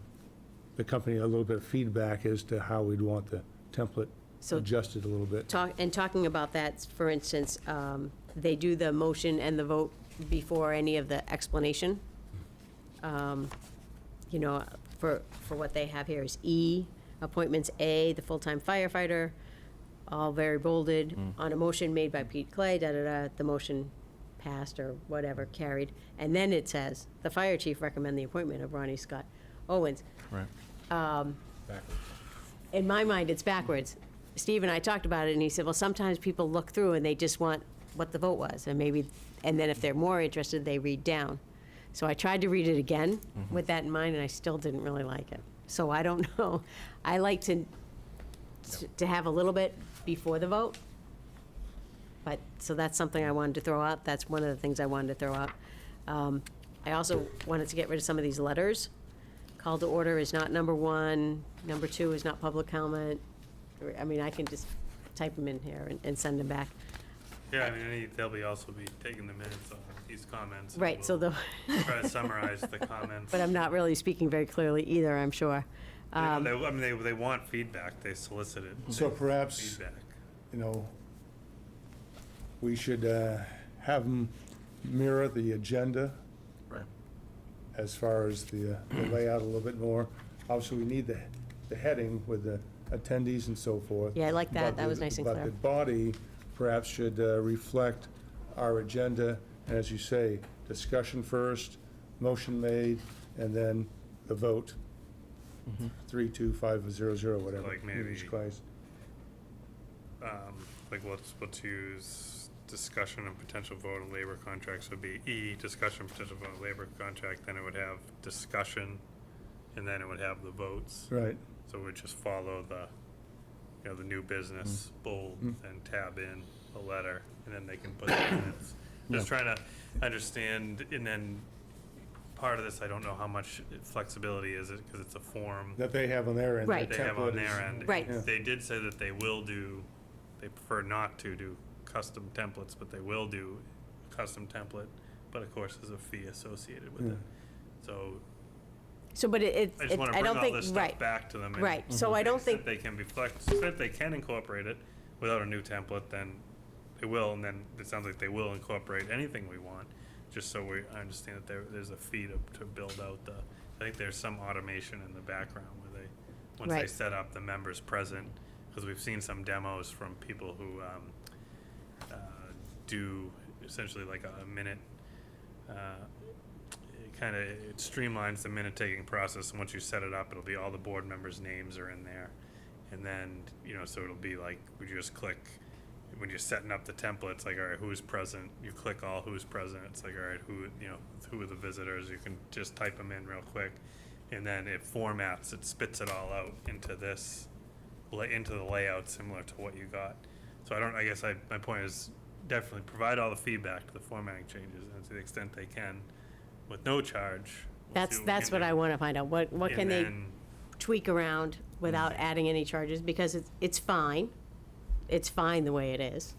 company a little bit of feedback as to how we'd want the template So- adjusted a little bit. Talking about that, for instance, they do the motion and the vote before any of the explanation. You know, for what they have here is E, appointments A, the full-time firefighter, all very bolded, on a motion made by Pete Clay, the motion passed or whatever, carried. And then it says, the fire chief recommend the appointment of Ronnie Scott Owens. Right. Backwards. In my mind, it's backwards. Steve and I talked about it, and he said, well, sometimes people look through and they just want what the vote was, and maybe, and then if they're more interested, they read down. So I tried to read it again with that in mind, and I still didn't really like it. So I don't know. I like to have a little bit before the vote. But, so that's something I wanted to throw out. That's one of the things I wanted to throw out. I also wanted to get rid of some of these letters. Call to order is not number 1, number 2 is not public comment. I mean, I can just type them in here and send them back. Yeah, I mean, they'll be also be taking the minutes on these comments. and Right, so we'll the, try to summarize the comments. but I'm not really speaking very clearly either, I'm sure. I mean, they want feedback, they solicited So perhaps, feedback. you know, we should have them mirror the agenda Right. as far as the layout a little bit more. Obviously, we need the heading with the attendees and so forth. Yeah, I like that. But That was nice and But clear. the body perhaps should reflect our agenda, and as you say, discussion first, motion made, and then the vote. 3-2-5-0-0, whatever. Like maybe- Jesus Christ. Like let's use discussion and potential vote on labor contracts would be E, discussion potential vote on labor contract, then it would have discussion, and then it would have the votes. Right. So we'd just follow the, you know, the new business, bold, and tab in a letter, and then they can put the minutes. Just trying to understand, and then part of this, I don't know how much flexibility is it, because it's a form That they have on their end. the Right. they have on template is- their end. Right. Yeah. They did say that they will do, they prefer not to do custom templates, but they will do a custom template, but of course, there's a fee associated with it. So So, but I just want to I bring don't all think, this stuff right, back to them. and right. So to I the don't extent think, they can be if they can incorporate it without a new template, then they will, and then it sounds like they will incorporate anything we want, just so I understand that there's a fee to build out I think there's some automation in the background where once they Right. set up the members present, because we've seen some demos from people who do essentially like a minute, it streamlines the minute taking process, and once you set it up, it'll be all the board members' names are in there. And then, so it'll be like, we just click, when you're setting up the template, it's like, all right, who's present? You click all who's present. It's like, all right, who are the visitors? You can just type them in real quick. And then it formats, it spits it all out into into the layout similar to what you got. So I guess my point is definitely provide all the feedback to the formatting changes, and to the extent they can, with no charge. we'll see that's we what can I do. want to find out. What And can they then- tweak around without adding any charges? Because it's fine. It's fine the way it is.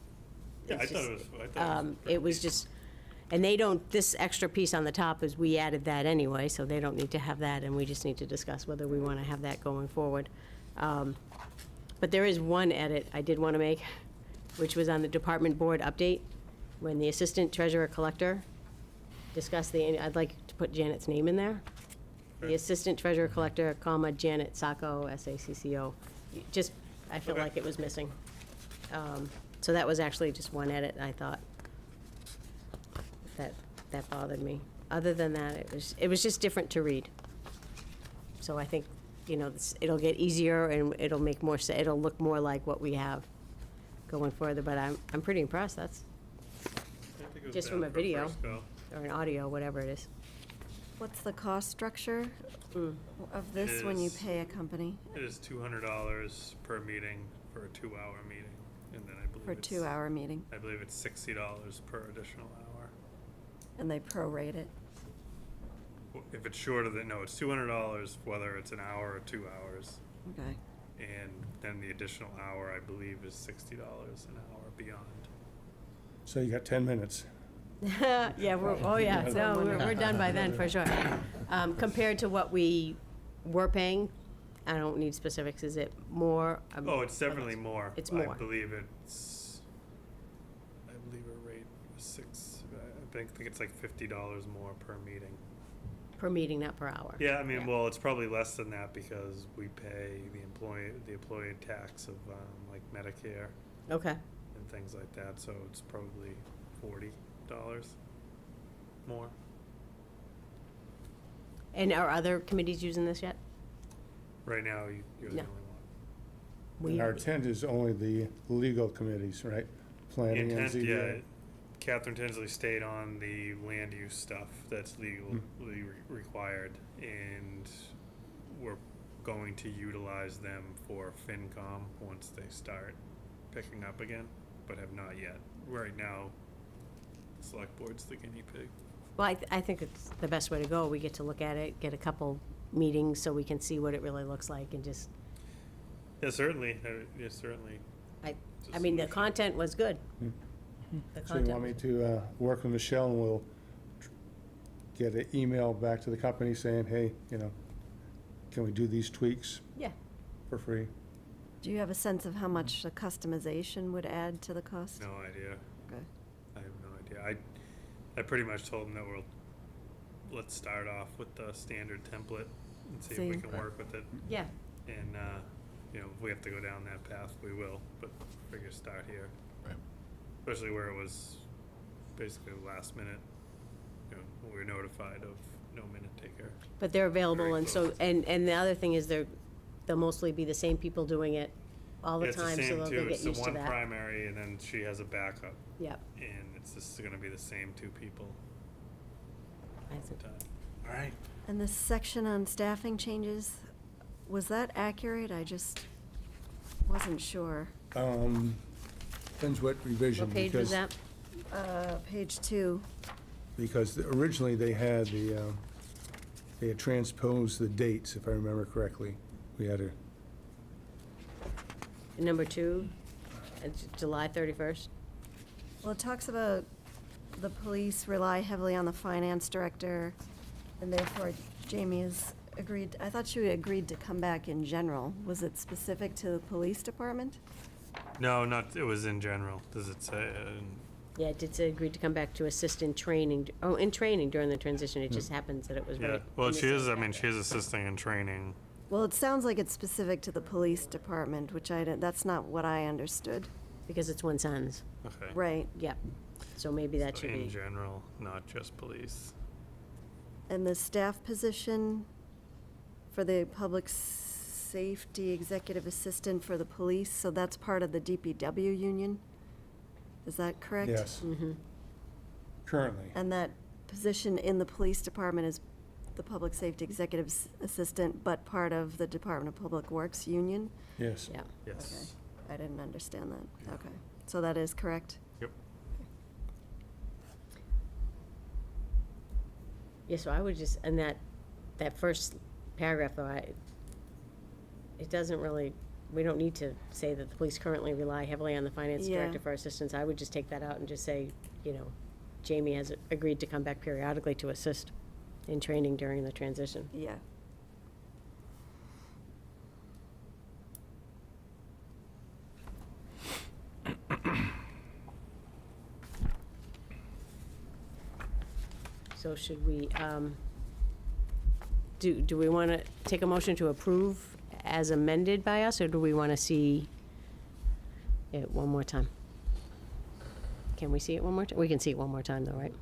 Yeah, I It's thought just, it was. It was just, and they don't, this extra piece on the top is, we added that anyway, so they don't need to have that, and we just need to discuss whether we want to have that going forward. But there is one edit I did want to make, which was on the department board update, when the assistant treasurer collector discussed I'd like to put Janet's name in there. The Okay. assistant treasurer collector, comma, Janet Sacco, S-A-C-C-O. Just, I feel Okay. like it was missing. So that was actually just one edit, I thought. That bothered me. Other than that, it was just different to read. So I think, it'll get easier, and it'll make more, it'll look more like what we have going further, but I'm pretty impressed. That's, I think it was just down from a for video. first go. or an audio, whatever it is. What's the cost structure of this when you Is- pay a company It is $200 per meeting for a 2-hour meeting, and then I believe for a it's 2-hour meeting? I believe it's $60 per additional hour. And they prorate it? If it's shorter than, no, it's $200 whether it's an hour or 2 hours. Okay. And then the additional hour, I believe, is $60 an hour beyond. So you got 10 minutes. Yeah, we're done by then, for sure. Compared to what we were paying, I don't need specifics, is it more? Oh, it's definitely more. It's I more. believe our rate was I think it's like $50 more per meeting. Per meeting, not per hour. Yeah, I mean, well, it's probably less than that because we pay the employee tax of like Medicare Okay, and things like that, so it's probably $40 more. and are other committees using this yet? Right now, you're the No. only one. We And our intent is only the legal committees, right? The Planning and intent, yeah, ZBA. Catherine Tinsley stayed on the land use stuff that's legally required, and we're going to utilize them for FinCom once they start picking up again, but have not yet. Right now, select board's the guinea pig. Well, I think it's the best way to go. We get to look at it, get a couple meetings so we can see what it really looks like and just, Yeah, certainly, yeah, certainly. I mean, the content was good. The So you content want me was- to work with Michelle, and we'll get an email back to the company saying, hey, can we do these tweaks Yeah. for free? Do you have a sense of how much the customization would add to the cost? No idea. Okay. I have no idea. I pretty much told them that let's start off with the standard template and see if we See. can work with it. Yeah. And, if we have to go down that path, we will, but figure start here. Right. Especially where it was basically last minute, we were notified of no minute taker. But they're available, Very and so, close. and the other thing is they'll mostly be the same people doing it all the It's time, so same they'll too. get It's the used to one that. primary, and then she has a backup, Yep. and it's just gonna be the same two people I at the think- time. All right. And this section on staffing changes, was that accurate? I just wasn't sure. Depends what revision. What page was because- that? Page 2. Because originally they had they had transposed the dates, if I remember correctly. We had Number 2, it's July 31st. Well, it talks about the police rely heavily on the finance director, and therefore Jamie has agreed, I thought she agreed to come back in general. Was it specific to the police department? No, it was in general. Does it say? Yeah, it did say agreed to come back to assist in training, in training during the transition. It just happens that it was Yeah, right. well, in the she is, same I mean, she paragraph. is assisting in training. Well, it sounds like it's specific to the police department, which that's not what I understood. Because it's one sentence. Okay. Right. Yep. So maybe that So should in be, general, not just police. And the staff position for the public safety executive assistant for the police, so that's part of the DPW union? Is that correct? yes. Currently. And that position in the police department is the public safety executive assistant, but part of the Department of Public Works union? Yes. yeah. Yes. I didn't understand that. Okay. So that is correct? Yep. Yeah, so I would just, and that first paragraph, though, it doesn't really, we don't need to say that the police currently rely heavily on the finance Yeah. director for assistance. I would just take that out and just say, Jamie has agreed to come back periodically to assist in training during the transition. Yeah. So should we, do we want to take a motion to approve as amended by us, or do we want to see it one more time? Can we see it one more time? We can see it one more time, though, right?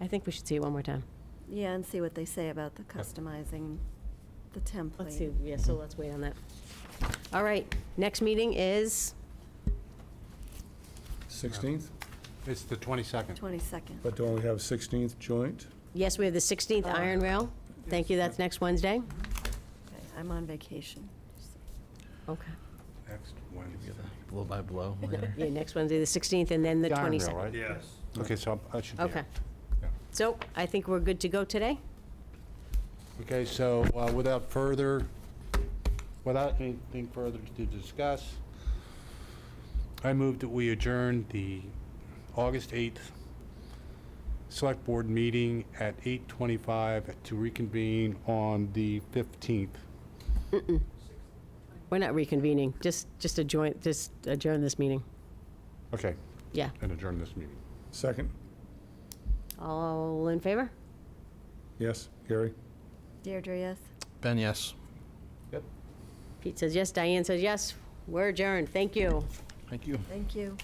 I think we should see it one more time. Yeah, and see what they say about the customizing the template. Let's see, yeah, so let's wait on that. All right, next meeting is, 16th, It's the 22nd. 22nd. but don't we have 16th joint? yes, we have the 16th Iron Rail. Thank you, that's next Wednesday. Okay, I'm on vacation. Okay. Next Wednesday. Blow by blow. Yeah, next Wednesday, the 16th, and then the The Iron Rail, 22nd. right? Yes. Okay, so I should be. Okay. Yeah. So I think we're good to go today? Okay, so without anything further to discuss, I move that we adjourn the August 8th Select Board meeting at 8:25 to reconvene on the 15th. We're not reconvening, just adjourn this meeting. Okay, Yeah. and adjourn this meeting. Second? All in favor? Yes, Gary? Deirdre, yes? Ben, yes. Yep. Pete says yes, Diane says yes. We're adjourned. Thank you. Thank you. Thank you.